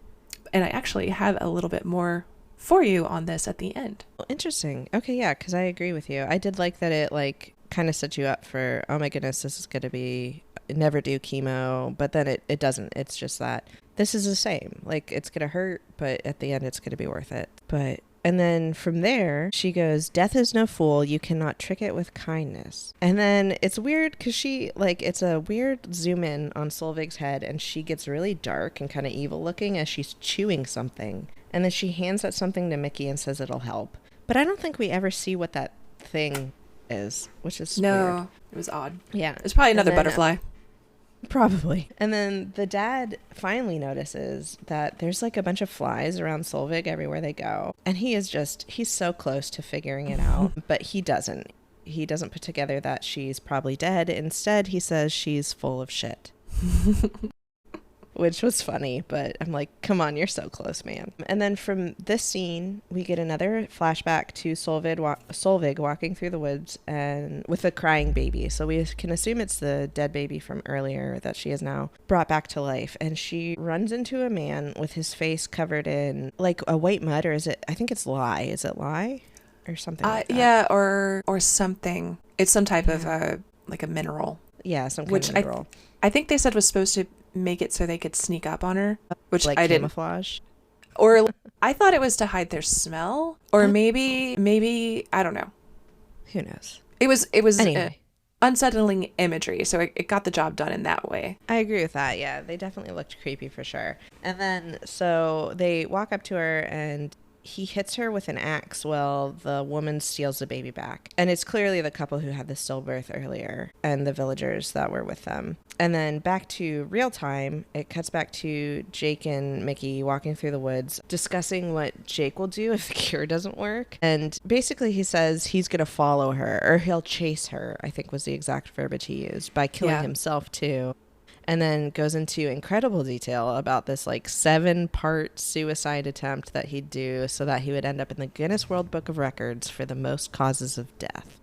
I actually have a little bit more for you on this at the end. Well, interesting. Okay, yeah, because I agree with you. I did like that it like kind of set you up for, oh my goodness, this is going to be never do chemo, but then it doesn't. It's just that this is the same. Like, it's going to hurt, but at the end it's going to be worth it. And then from there, she goes, death is no fool. You cannot trick it with kindness. And then it's weird because she, like, it's a weird zoom in on Solvig's head, and she gets really dark and kind of evil looking as she's chewing something. And then she hands that something to Mickey and says it'll help. But I don't think we ever see what that thing is, which is weird. It was odd. Yeah. It's probably another butterfly. Probably. And then the dad finally notices that there's like a bunch of flies around Solvig everywhere they go. And he's so close to figuring it out, but he doesn't. He doesn't put together that she's probably dead. Instead, he says she's full of shit. Which was funny, but I'm like, come on, you're so close, man. And then from this scene, we get another flashback to Solvig walking through the woods and with a crying baby. So we can assume it's the dead baby from earlier that she has now brought back to life. And she runs into a man with his face covered in like a white mud, or is it, I think it's lye. Is it lye? or something like that. Yeah, or something. It's some type of like a mineral. Yeah, some kind which of mineral. I think they said was supposed to make it so they could sneak up on her, which like I didn't. Camouflage. Or I thought it was to hide their smell, or maybe I don't know. Who knows? It was Anyway. Unsettling imagery, so it got the job done in that way. I agree with that. Yeah, they definitely looked creepy for sure. And then so they walk up to her and he hits her with an axe while the woman steals the baby back. And it's clearly the couple who had the stillbirth earlier and the villagers that were with them. And then back to real time, it cuts back to Jake and Mickey walking through the woods, discussing what Jake will do if the cure doesn't work. And basically he says he's going to follow her, or he'll chase her, I think was the exact verbiage he used, by killing himself too. And then goes into incredible detail about this like 7-part suicide attempt that he'd do so that he would end up in the Guinness World Book of Records for the most causes of death.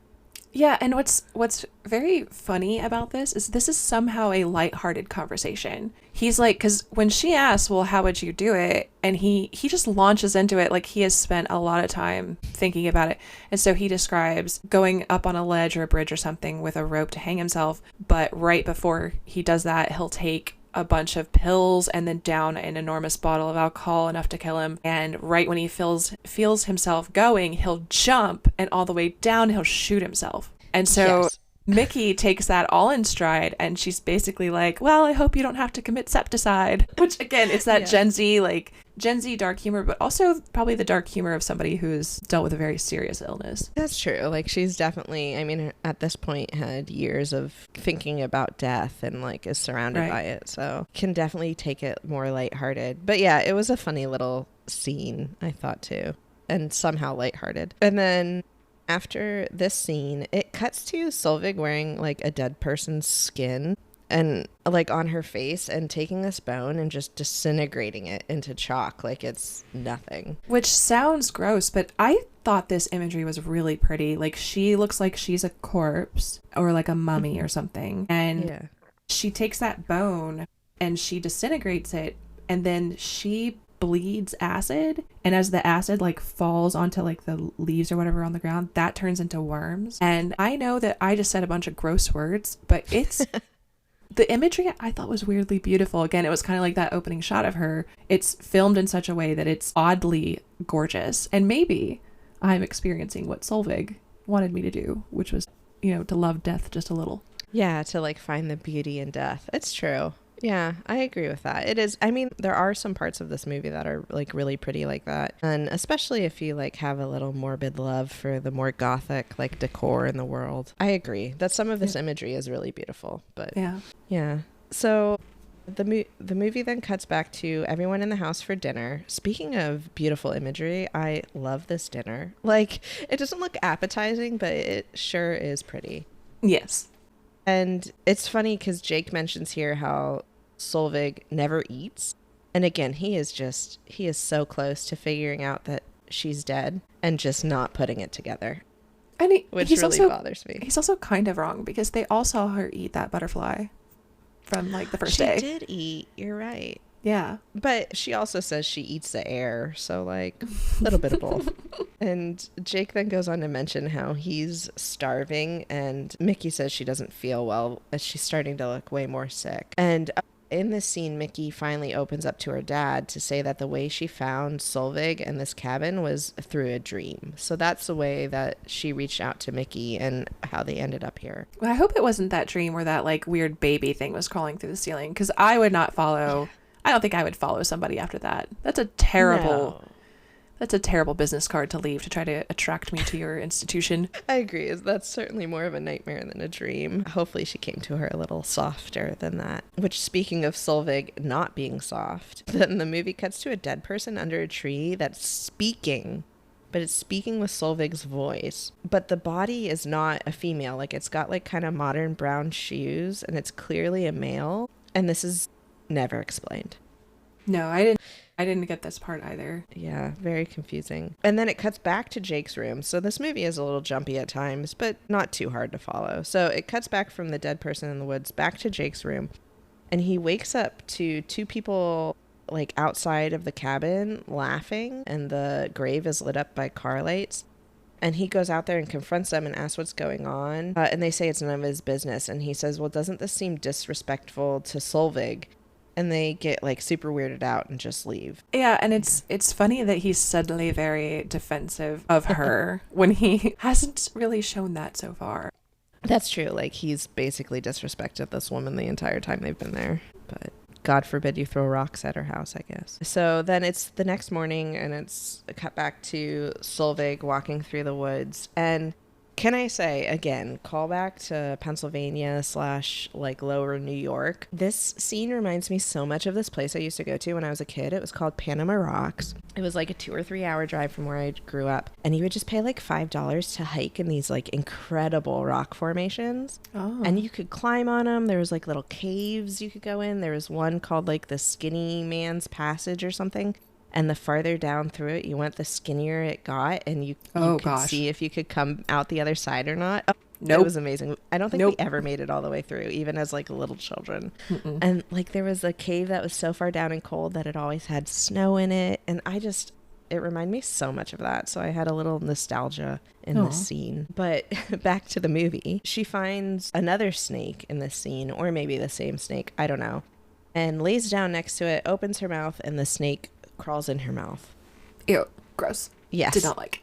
Yeah, and what's very funny about this is somehow a lighthearted conversation. He's like, because when she asks, well, how would you do it? And he just launches into it like he has spent a lot of time thinking about it. And so he describes going up on a ledge or a bridge or something with a rope to hang himself. But right before he does that, he'll take a bunch of pills and then down an enormous bottle of alcohol, enough to kill him. And right when he feels himself going, he'll jump, and all the way down he'll shoot himself. And so Mickey takes that all in stride, and she's basically like, well, I hope you don't have to commit septicide. Which again, it's that Gen Z dark humor, but also probably the dark humor of somebody who's dealt with a very serious illness. That's true. Like, she's definitely, I mean, at this point had years of thinking about death and like is surrounded by it. So can definitely take it more lighthearted. But yeah, it was a funny little scene, I thought too, and somehow lighthearted. And then after this scene, it cuts to Solveig wearing like a dead person's skin and like on her face, and taking this bone and just disintegrating it into chalk like it's nothing. Which sounds gross, but I thought this imagery was really pretty. Like, she looks like she's a corpse or like a mummy or something. And she takes that bone and she disintegrates it, and then she bleeds acid, and as the acid like falls onto like the leaves or whatever on the ground, that turns into worms. And I know that I just said a bunch of gross words, but it's the imagery I thought was weirdly beautiful. Again, it was kind of like that opening shot of her. It's filmed in such a way that it's oddly gorgeous, and maybe I'm experiencing what Solveig wanted me to do, which was, to love death just a little. Yeah, to like find the beauty in death. It's true. Yeah, I agree with that. It is. I mean, there are some parts of this movie that are like really pretty like that. And especially if you like have a little morbid love for the more gothic like decor in the world. I agree that some of this imagery is really beautiful. But yeah. So the movie then cuts back to everyone in the house for dinner. Speaking of beautiful imagery, I love this dinner. Like, it doesn't look appetizing, but it sure is pretty. Yes. And it's funny because Jake mentions here how Solveig never eats. And again, he is so close to figuring out that she's dead and just not putting it together. And which really bothers me. He's also kind of wrong, because they all saw her eat that butterfly from like the first day. She did eat. You're right. Yeah. But she also says she eats the air. So like a little bit of both. And Jake then goes on to mention how he's starving, and Mickey says she doesn't feel well, as she's starting to look way more sick. And in this scene, Mickey finally opens up to her dad to say that the way she found Solveig and this cabin was through a dream. So that's the way that she reached out to Mickey and how they ended up here. Well, I hope it wasn't that dream where that like weird baby thing was crawling through the ceiling, because I would not follow. I don't think I would follow somebody after that. That's a terrible business card to leave to try to attract me to your institution. I agree. That's certainly more of a nightmare than a dream. Hopefully she came to her a little softer than that. Which, speaking of Solveig not being soft, then the movie cuts to a dead person under a tree that's speaking. But it's speaking with Solveig's voice. But the body is not a female. Like, it's got like kind of modern brown shoes, and it's clearly a male. And this is never explained. No, I didn't get this part either. Yeah, very confusing. And then it cuts back to Jake's room. So this movie is a little jumpy at times, but not too hard to follow. So it cuts back from the dead person in the woods back to Jake's room. And he wakes up to two people like outside of the cabin laughing, and the grave is lit up by car lights. And he goes out there and confronts them and asks what's going on. And they say it's none of his business. And he says, well, doesn't this seem disrespectful to Solveig? And they get like super weirded out and just leave. Yeah, and it's funny that he's suddenly very defensive of her when he hasn't really shown that so far. That's true. Like, he's basically disrespected this woman the entire time they've been there. But God forbid you throw rocks at her house, I guess. So then it's the next morning, and it's a cut back to Solveig walking through the woods. And can I say, again, call back to Pennsylvania / like lower New York. This scene reminds me so much of this place I used to go to when I was a kid. It was called Panama Rocks. It was like a 2 or 3 hour drive from where I grew up. And you would just pay like $5 to hike in these like incredible rock formations. Oh. And you could climb on them. There was like little caves you could go in. There was one called like the Skinny Man's Passage or something. And the farther down through it you went, the skinnier it got, and you could see if you could come out the other side or not. Oh, nope. It was amazing. I don't think we ever made it all the way through, even as like little children. Mm-mm. And like there was a cave that was so far down and cold that it always had snow in it. And it reminded me so much of that. So I had a little nostalgia in this scene. But back to the movie, she finds another snake in this scene, or maybe the same snake, I don't know, and lays down next to it, opens her mouth, and the snake crawls in her mouth. Ew, gross. Yes. Did not like.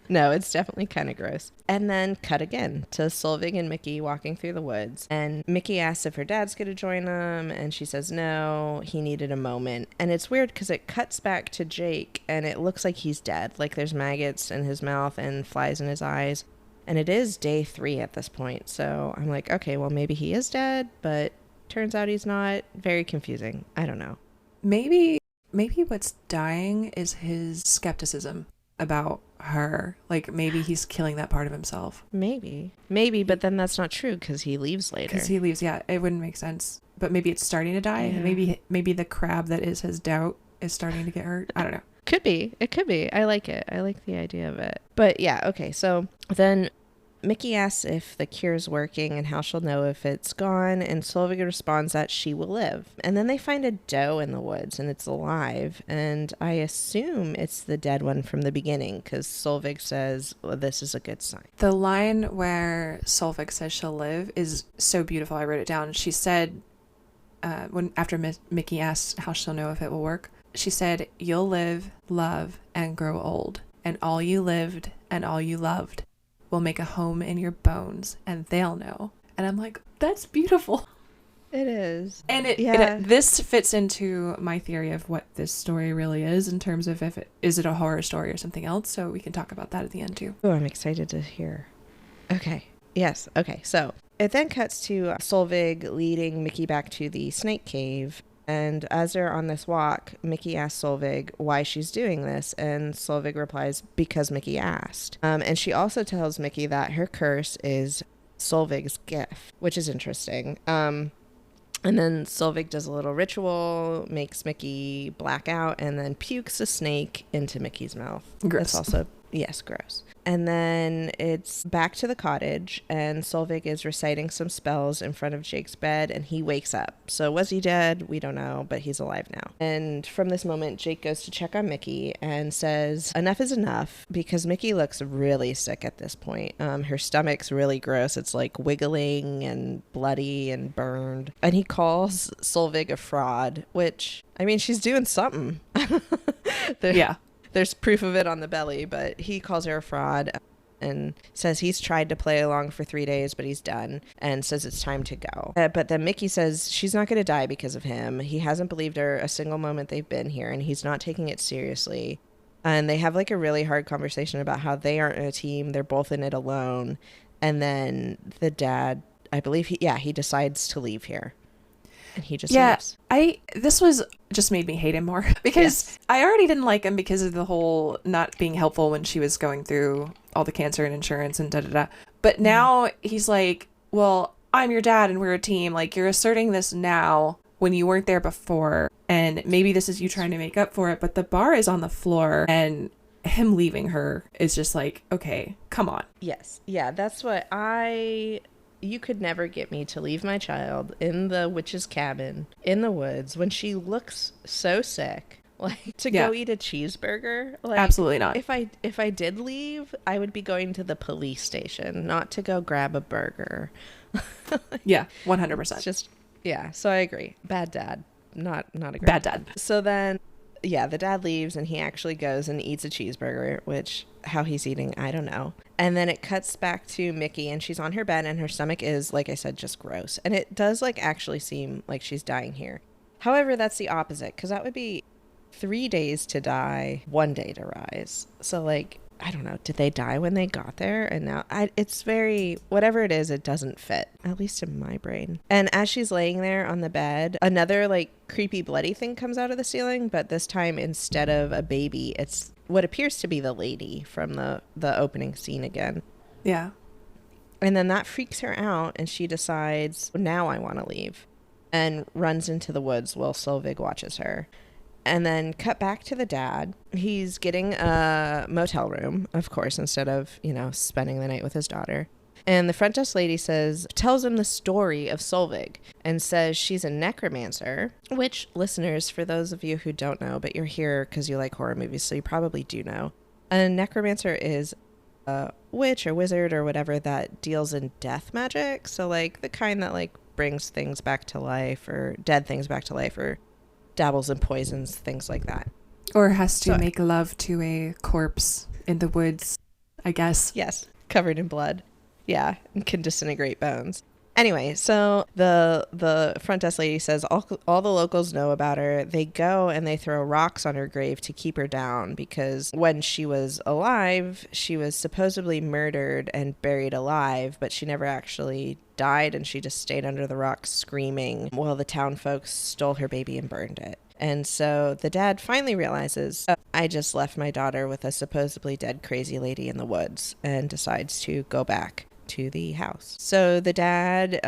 No, it's definitely kind of gross. And then cut again to Solveig and Mickey walking through the woods. And Mickey asks if her dad's going to join them. And she says no, he needed a moment. And it's weird because it cuts back to Jake and it looks like he's dead. Like there's maggots in his mouth and flies in his eyes. And it is day 3 at this point. So I'm like, okay, well, maybe he is dead. But turns out he's not. Very confusing. I don't know. Maybe what's dying is his skepticism about her. Like, maybe he's killing that part of himself. Maybe, but then that's not true because he leaves later. Because he leaves, yeah. It wouldn't make sense. But maybe it's starting to die. Yeah. Maybe the crab that is his doubt is starting to get hurt. I don't know. Could be. It could be. I like it. I like the idea of it. But yeah, okay. So then Mickey asks if the cure's working and how she'll know if it's gone, and Solveig responds that she will live. And then they find a doe in the woods, and it's alive, and I assume it's the dead one from the beginning, because Solveig says, well, this is a good sign. The line where Solveig says she'll live is so beautiful. I wrote it down. She said, after Mickey asks how she'll know if it will work, she said, you'll live, love, and grow old, and all you lived and all you loved will make a home in your bones, and they'll know. And I'm like, that's beautiful. It is. And this fits into my theory of what this story really is in terms of is it a horror story or something else. So we can talk about that at the end too. Oh, I'm excited to hear. Okay. Yes. Okay. So it then cuts to Solveig leading Mickey back to the snake cave. And as they're on this walk, Mickey asks Solveig why she's doing this. And Solveig replies, because Mickey asked. And she also tells Mickey that her curse is Solveig's gift, which is interesting. And then Solveig does a little ritual, makes Mickey black out, and then pukes a snake into Mickey's mouth. Gross. That's also, yes, gross. And then it's back to the cottage, and Solveig is reciting some spells in front of Jake's bed, and he wakes up. So was he dead? We don't know, but he's alive now. And from this moment, Jake goes to check on Mickey and says enough is enough, because Mickey looks really sick at this point. Her stomach's really gross. It's like wiggling and bloody and burned. And he calls Solveig a fraud, which, I mean, she's doing something. Yeah. There's proof of it on the belly, but he calls her a fraud and says he's tried to play along for 3 days, but he's done, and says it's time to go. But then Mickey says she's not going to die because of him. He hasn't believed her a single moment they've been here, and he's not taking it seriously. And they have like a really hard conversation about how they aren't in a team. They're both in it alone. And then the dad, I believe he decides to leave here. And he just leaves. This was just made me hate him more because I already didn't like him because of the whole not being helpful when she was going through all the cancer and insurance and da-da-da. But now he's like, well, I'm your dad and we're a team. Like, you're asserting this now when you weren't there before. And maybe this is you trying to make up for it. But the bar is on the floor, and him leaving her is just like, okay, come on. Yes. Yeah, that's what you could never get me to leave my child in the witch's cabin in the woods when she looks so sick Like, to Yeah. go eat a cheeseburger? Like, Absolutely not. If I did leave, I would be going to the police station, not to go grab a burger. Yeah, It's 100%. just, yeah. So I agree. Bad dad. Not a great Bad dad. So then, yeah, the dad leaves and he actually goes and eats a cheeseburger, which how he's eating, I don't know. And then it cuts back to Mickey, and she's on her bed, and her stomach is, like I said, just gross. And it does, like, actually seem like she's dying here. However, that's the opposite, because that would be 3 days to die, 1 day to rise. So, like, I don't know, did they die when they got there? And now it's very, whatever it is, it doesn't fit, at least in my brain. And as she's laying there on the bed, another like creepy bloody thing comes out of the ceiling, but this time instead of a baby, it's what appears to be the lady from the opening scene again. Yeah. And then that freaks her out, and she decides, now I want to leave, and runs into the woods while Solveig watches her. And then cut back to the dad. He's getting a motel room, of course, instead of, spending the night with his daughter. And the front desk lady tells him the story of Solveig and says she's a necromancer, which, listeners, for those of you who don't know, but you're here because you like horror movies, so you probably do know. A necromancer is a witch or wizard or whatever that deals in death magic. So, like, the kind that, like, brings things back to life or dead things back to life or dabbles in poisons, things like that. Or has to make love to a corpse in the woods, I guess. Yes, covered in blood. Yeah, and can disintegrate bones. Anyway, so the front desk lady says all the locals know about her. They go and they throw rocks on her grave to keep her down because when she was alive, she was supposedly murdered and buried alive, but she never actually died, and she just stayed under the rocks screaming while the town folks stole her baby and burned it. And so the dad finally realizes, I just left my daughter with a supposedly dead crazy lady in the woods, and decides to go back to the house. So the dad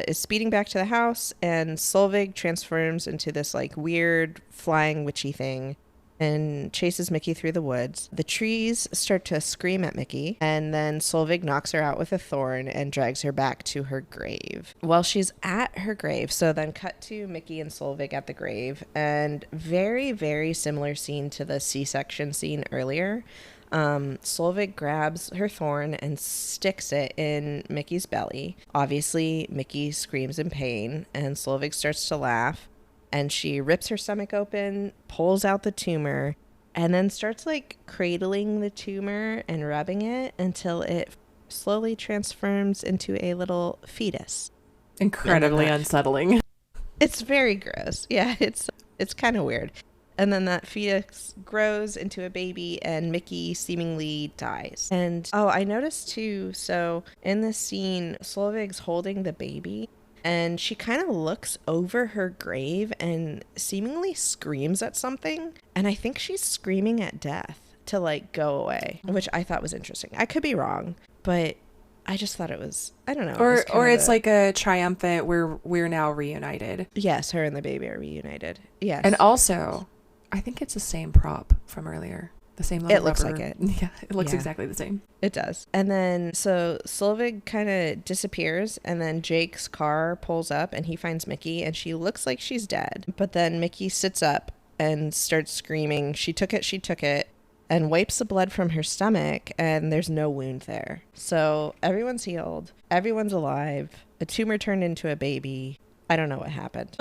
is speeding back to the house, and Solveig transforms into this like weird flying witchy thing and chases Mickey through the woods. The trees start to scream at Mickey, and then Solveig knocks her out with a thorn and drags her back to her grave. While she's at her grave, so then cut to Mickey and Solveig at the grave, and very, very similar scene to the C-section scene earlier. Solveig grabs her thorn and sticks it in Mickey's belly. Obviously, Mickey screams in pain, and Solveig starts to laugh, and she rips her stomach open, pulls out the tumor, and then starts like cradling the tumor and rubbing it until it slowly transforms into a little fetus. Incredibly unsettling. It's very gross. Yeah, it's kind of weird. And then that fetus grows into a baby, and Mickey seemingly dies. And, I noticed too, so in this scene, Solveig's holding the baby, and she kind of looks over her grave and seemingly screams at something. And I think she's screaming at death to, like, go away, which I thought was interesting. I could be wrong, but I just thought it was, I don't know. Or it's like a triumphant, we're now reunited. Yes, her and the baby are reunited. Yes. And also, I think it's the same prop from earlier. The same level. It looks like it. Yeah, it looks exactly the same. It does. And then, so Solveig kind of disappears, and then Jake's car pulls up, and he finds Mickey, and she looks like she's dead. But then Mickey sits up and starts screaming, she took it, and wipes the blood from her stomach, and there's no wound there. So everyone's healed. Everyone's alive. A tumor turned into a baby. I don't know what happened.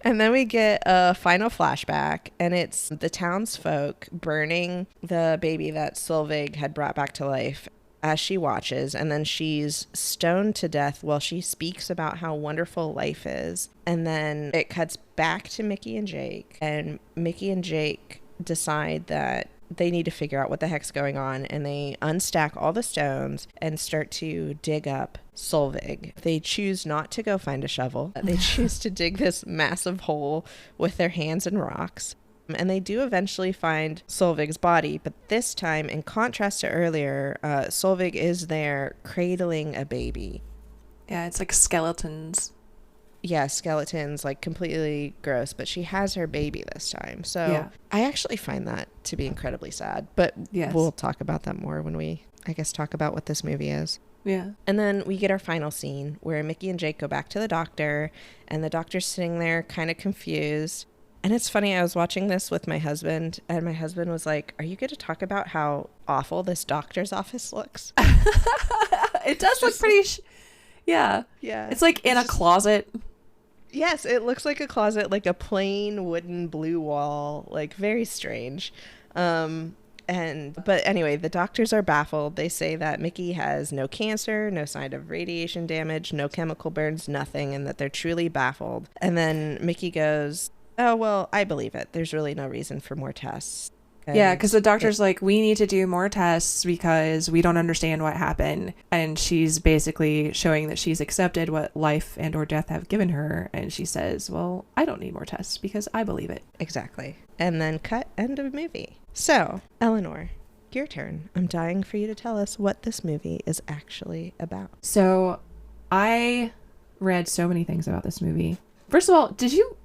And then we get a final flashback, and it's the townsfolk burning the baby that Solveig had brought back to life as she watches, and then she's stoned to death while she speaks about how wonderful life is. And then it cuts back to Mickey and Jake, and Mickey and Jake decide that they need to figure out what the heck's going on, and they unstack all the stones and start to dig up Solveig. They choose not to go find a shovel. They choose to dig this massive hole with their hands and rocks. And they do eventually find Solveig's body, but this time, in contrast to earlier, Solveig is there cradling a baby. Yeah, it's like skeletons. Yeah, skeletons, like completely gross, but she has her baby this time. So yeah. I actually find that to be incredibly sad, but we'll talk about that more when we, I guess, talk about what this movie is. Yeah. And then we get our final scene where Mickey and Jake go back to the doctor, and the doctor's sitting there kind of confused. And it's funny, I was watching this with my husband, and my husband was like, are you going to talk about how awful this doctor's office looks? It does look pretty... yeah. Yeah. It's like in a closet. Yes, it looks like a closet, like a plain wooden blue wall, like very strange. But anyway, the doctors are baffled. They say that Mickey has no cancer, no sign of radiation damage, no chemical burns, nothing, and that they're truly baffled. And then Mickey goes, oh, well, I believe it. There's really no reason for more tests. Yeah, because the doctor's like, we need to do more tests because we don't understand what happened. And she's basically showing that she's accepted what life and or death have given her. And she says, well, I don't need more tests because I believe it. Exactly. And then cut, end of movie. So, Eleanor, your turn. I'm dying for you to tell us what this movie is actually about. So, I read so many things about this movie. First of all, did you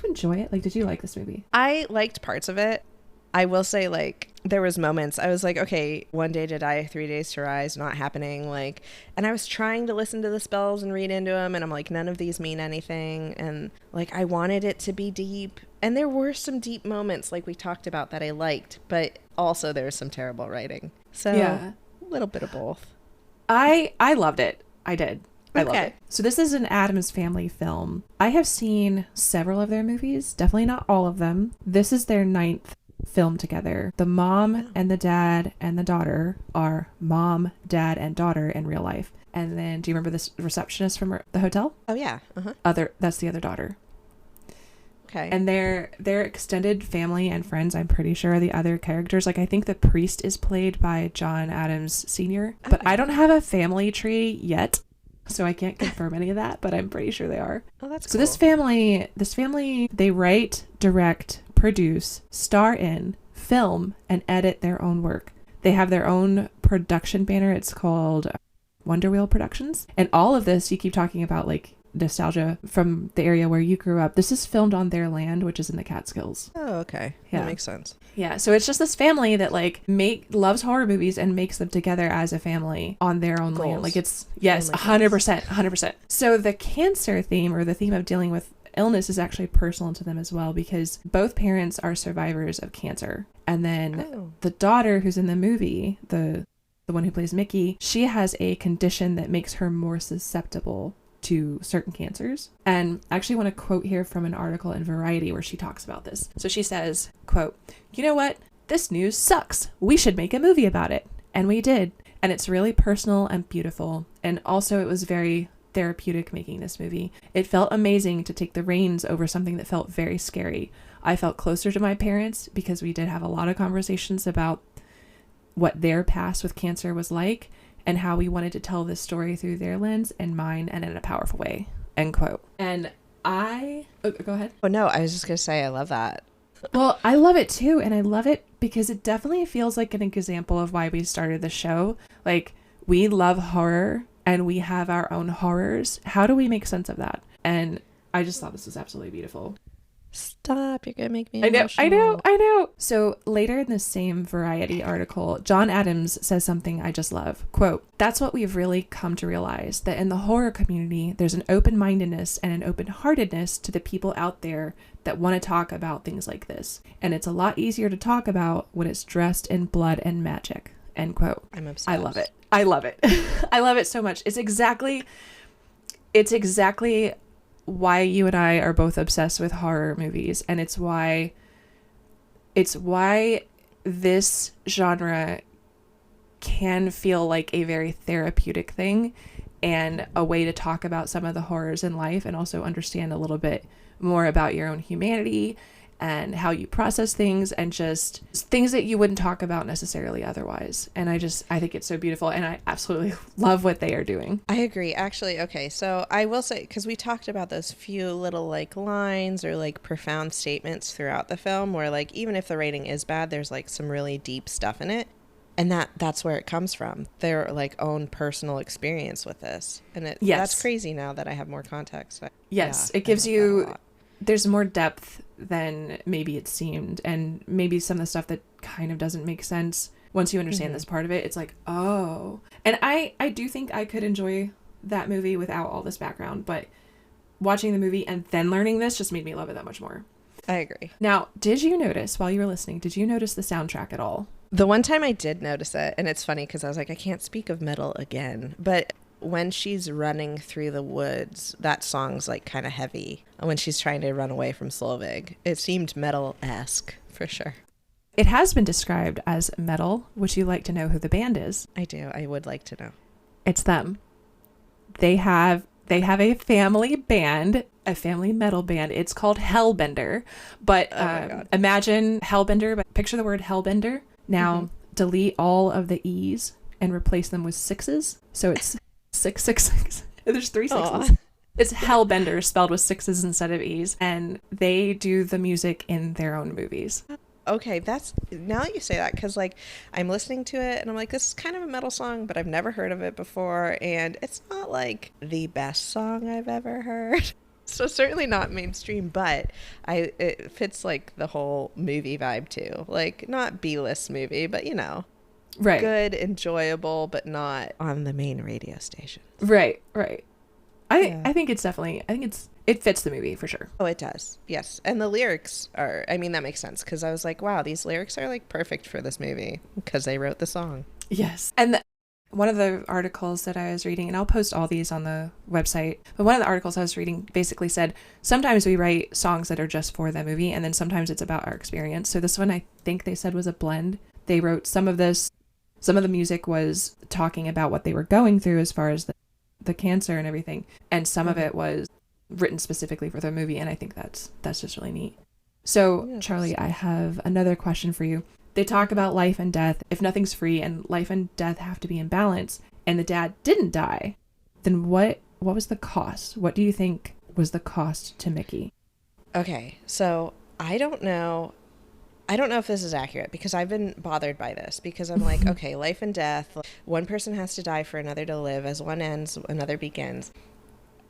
enjoy it? Like, did you like this movie? I liked parts of it. I will say, like, there was moments I was like, okay, 1 day to die, 3 days to rise, not happening. Like, and I was trying to listen to the spells and read into them, and I'm like, none of these mean anything. And like, I wanted it to be deep. And there were some deep moments, like we talked about, that I liked, but also there was some terrible writing. So yeah, a little bit of both. I loved it. I did. I loved Okay. it. So this is an Addams Family film. I have seen several of their movies, definitely not all of them. This is their 9th film together. The mom and the dad and the daughter are mom, dad, and daughter in real life. And then, do you remember this receptionist from the hotel? Oh yeah. Uh-huh. That's the other daughter. Okay. And their extended family and friends, I'm pretty sure, are the other characters. Like, I think the priest is played by John Adams Sr. But I don't have a family tree yet, so I can't confirm any of that, but I'm pretty sure they are. Oh, that's cool. So this family, they write, direct, produce, star in, film, and edit their own work. They have their own production banner. It's called Wonder Wheel Productions. And all of this, you keep talking about, like, nostalgia from the area where you grew up. This is filmed on their land, which is in the Catskills. Oh, okay. Yeah. That makes sense. Yeah, so it's just this family that like loves horror movies and makes them together as a family on their own land. Like, it's 100%. So the cancer theme, or the theme of dealing with illness, is actually personal to them as well, because both parents are survivors of cancer. And then the daughter who's in the movie, the one who plays Mickey, she has a condition that makes her more susceptible to certain cancers. And I actually want to quote here from an article in Variety where she talks about this. So she says, quote, "You know what? This news sucks. We should make a movie about it." And we did. And it's really personal and beautiful. And also it was very therapeutic making this movie. It felt amazing to take the reins over something that felt very scary. I felt closer to my parents because we did have a lot of conversations about what their past with cancer was like, and how we wanted to tell this story through their lens and mine, and in a powerful way, end quote. And go ahead. Oh, no, I was just going to say I love that. Well, I love it too, and I love it because it definitely feels like an example of why we started the show. Like, we love horror, and we have our own horrors. How do we make sense of that? And I just thought this was absolutely beautiful. Stop, you're gonna make me emotional. I know. So later in the same Variety article, John Adams says something I just love. Quote, "That's what we've really come to realize, that in the horror community, there's an open-mindedness and an open-heartedness to the people out there that want to talk about things like this. And it's a lot easier to talk about when it's dressed in blood and magic." End quote. I'm obsessed. I love it. I love it so much. It's exactly why you and I are both obsessed with horror movies, and it's why this genre can feel like a very therapeutic thing and a way to talk about some of the horrors in life, and also understand a little bit more about your own humanity and how you process things, and just things that you wouldn't talk about necessarily otherwise. And I think it's so beautiful, and I absolutely love what they are doing. I agree. Actually, okay, so I will say, because we talked about those few little like lines or like profound statements throughout the film where, like, even if the rating is bad, there's like some really deep stuff in it. And that's where it comes from, their like own personal experience with this. And that's crazy now that I have more context. Yes, it gives you, there's more depth than maybe it seemed, and maybe some of the stuff that kind of doesn't make sense once you understand this part of it. It's like, oh. And I do think I could enjoy that movie without all this background, but watching the movie and then learning this just made me love it that much more. I agree. Now, did you notice while you were listening, did you notice the soundtrack at all? The one time I did notice it, and it's funny because I was like, I can't speak of metal again. But when she's running through the woods, that song's like kind of heavy. When she's trying to run away from Solveig, it seemed metal-esque for sure. It has been described as metal. Would you like to know who the band is? I do. I would like to know. It's them. They have a family band, a family metal band. It's called Hellbender. But Oh my God. imagine Hellbender, but picture the word Hellbender. Now, delete all of the E's and replace them with sixes. So it's 666. There's 3 sixes. Aw. It's Hellbender spelled with sixes instead of E's. And they do the music in their own movies. Okay, that's now that you say that, because like I'm listening to it and I'm like, this is kind of a metal song, but I've never heard of it before, and it's not like the best song I've ever heard. So certainly not mainstream, but it fits like the whole movie vibe too. Like not B-list movie, but you know, Right. good, enjoyable, but not on the main radio station. Right. Yeah. I think it fits the movie for sure. Oh, it does. Yes. And the lyrics are, I mean, that makes sense because I was like, wow, these lyrics are like perfect for this movie because they wrote the song. Yes. And one of the articles that I was reading, and I'll post all these on the website, but one of the articles I was reading basically said, sometimes we write songs that are just for the movie, and then sometimes it's about our experience. So this one, I think they said was a blend. They wrote some of the music was talking about what they were going through as far as the cancer and everything. And some of it was written specifically for the movie. And I think that's just really neat. So Yes. Charlie, I have another question for you. They talk about life and death. If nothing's free and life and death have to be in balance and the dad didn't die, then what was the cost? What do you think was the cost to Mickey? Okay, so I don't know if this is accurate because I've been bothered by this because I'm like, okay, life and death, one person has to die for another to live. As one ends, another begins.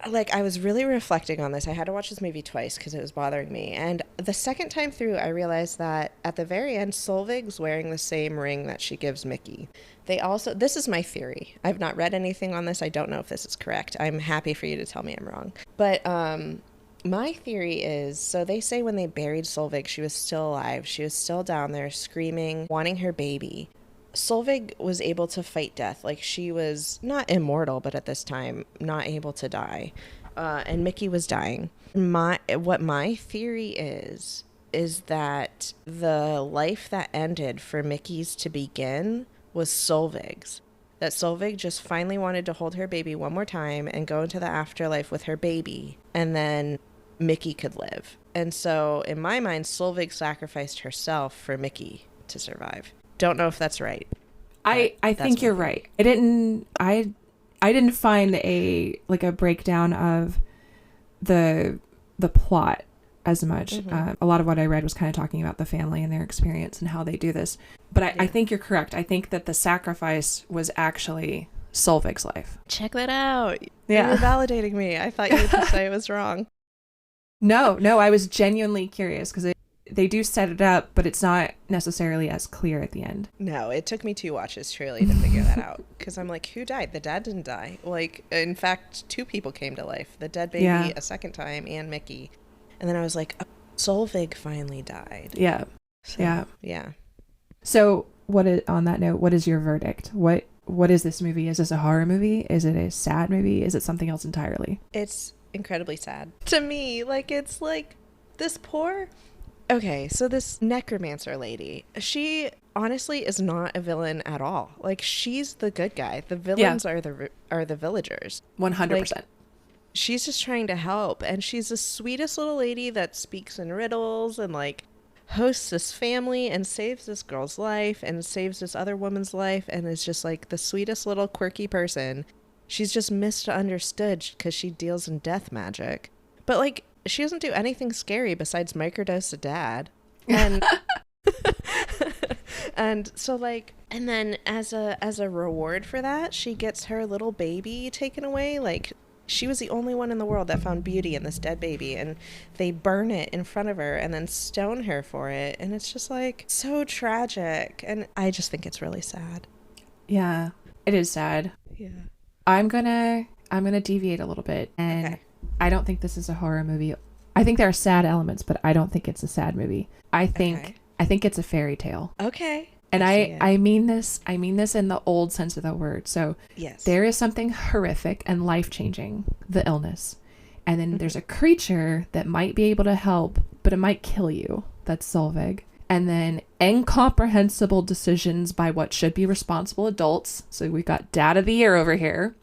Like, I was really reflecting on this. I had to watch this movie twice because it was bothering me. And the second time through, I realized that at the very end, Solveig's wearing the same ring that she gives Mickey. This is my theory. I've not read anything on this. I don't know if this is correct. I'm happy for you to tell me I'm wrong. But my theory is, so they say when they buried Solveig, she was still alive. She was still down there screaming, wanting her baby. Solveig was able to fight death. Like, she was not immortal, but at this time, not able to die. And Mickey was dying. What my theory is that the life that ended for Mickey's to begin was Solveig's. That Solveig just finally wanted to hold her baby one more time and go into the afterlife with her baby. And then Mickey could live. And so, in my mind, Solveig sacrificed herself for Mickey to survive. Don't know if that's right. I think you're right. I didn't find a breakdown of the plot as much. A lot of what I read was kind of talking about the family and their experience and how they do this. But I think you're correct. I think that the sacrifice was actually Solveig's life. Check that out. Yeah. You were validating me. I thought you were going to say I was wrong. No, I was genuinely curious because they do set it up, but it's not necessarily as clear at the end. No, it took me 2 watches truly to figure that out. Because I'm like, who died? The dad didn't die. Like, in fact, 2 people came to life. The dead baby a second time and Mickey. And then I was like, oh, Solveig finally died. Yeah. So, yeah. So on that note, what is your verdict? What is this movie? Is this a horror movie? Is it a sad movie? Is it something else entirely? It's incredibly sad. To me, like, it's like this poor... Okay, so this necromancer lady, she honestly is not a villain at all. Like, she's the good guy. The villains are the villagers. 100%. Like, she's just trying to help, and she's the sweetest little lady that speaks in riddles and like hosts this family and saves this girl's life and saves this other woman's life and is just like the sweetest little quirky person. She's just misunderstood because she deals in death magic. But like, she doesn't do anything scary besides microdose a dad. And and so like, and then as a reward for that, she gets her little baby taken away. Like, she was the only one in the world that found beauty in this dead baby, and they burn it in front of her and then stone her for it. And it's just like so tragic. And I just think it's really sad. Yeah, it is sad. Yeah. I'm gonna deviate a little bit, and I don't think this is a horror movie. I think there are sad elements, but I don't think it's a sad movie. I think it's a fairy tale. Okay. And I mean this in the old sense of the word. So yes, there is something horrific and life-changing, the illness. And then there's a creature that might be able to help, but it might kill you. That's Solveig. And then incomprehensible decisions by what should be responsible adults. So we've got Dad of the Year over here.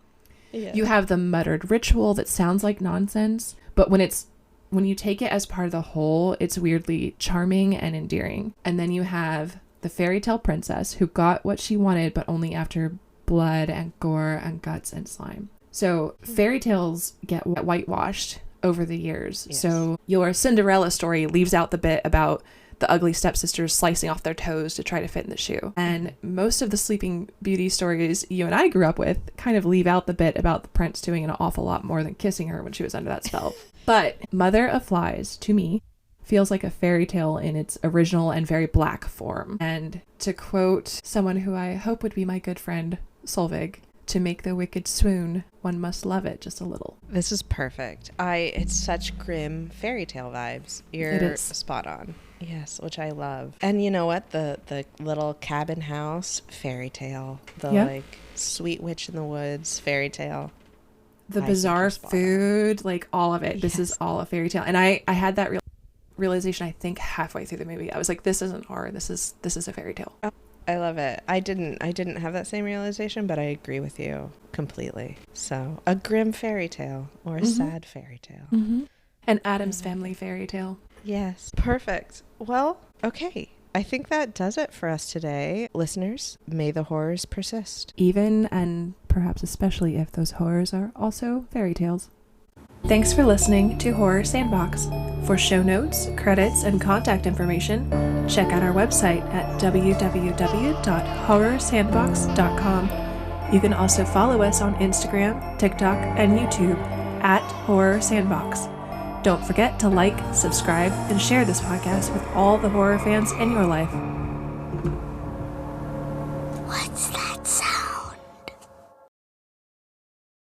Yeah. You have the muttered ritual that sounds like nonsense, but when you take it as part of the whole, it's weirdly charming and endearing. And then you have the fairy tale princess who got what she wanted, but only after blood and gore and guts and slime. So fairy tales get whitewashed over the years. Yes. So your Cinderella story leaves out the bit about the ugly stepsisters slicing off their toes to try to fit in the shoe. And most of the Sleeping Beauty stories you and I grew up with kind of leave out the bit about the prince doing an awful lot more than kissing her when she was under that spell. But Mother of Flies, to me, feels like a fairy tale in its original and very black form. And to quote someone who I hope would be my good friend, Solveig, to make the wicked swoon, one must love it just a little. This is perfect. It's such grim fairy tale vibes. You're spot on. Yes, which I love. And you know what? The little cabin house, fairy tale. The like sweet witch in the woods, fairy tale. The bizarre food, like all of it. Yes. This is all a fairy tale. And I had that realization, I think, halfway through the movie. I was like, this isn't horror. This is a fairy tale. Oh, I love it. I didn't have that same realization, but I agree with you completely. So a grim fairy tale or a sad fairy tale. Mm-hmm. An Addams Family fairy tale. Yes. Perfect. Well, okay. I think that does it for us today. Listeners, may the horrors persist. Even and perhaps especially if those horrors are also fairy tales. Thanks for listening to Horror Sandbox. For show notes, credits, and contact information, check out our website at www.horrorsandbox.com. You can also follow us on Instagram, TikTok, and YouTube at Horror Sandbox. Don't forget to like, subscribe, and share this podcast with all the horror fans in your life.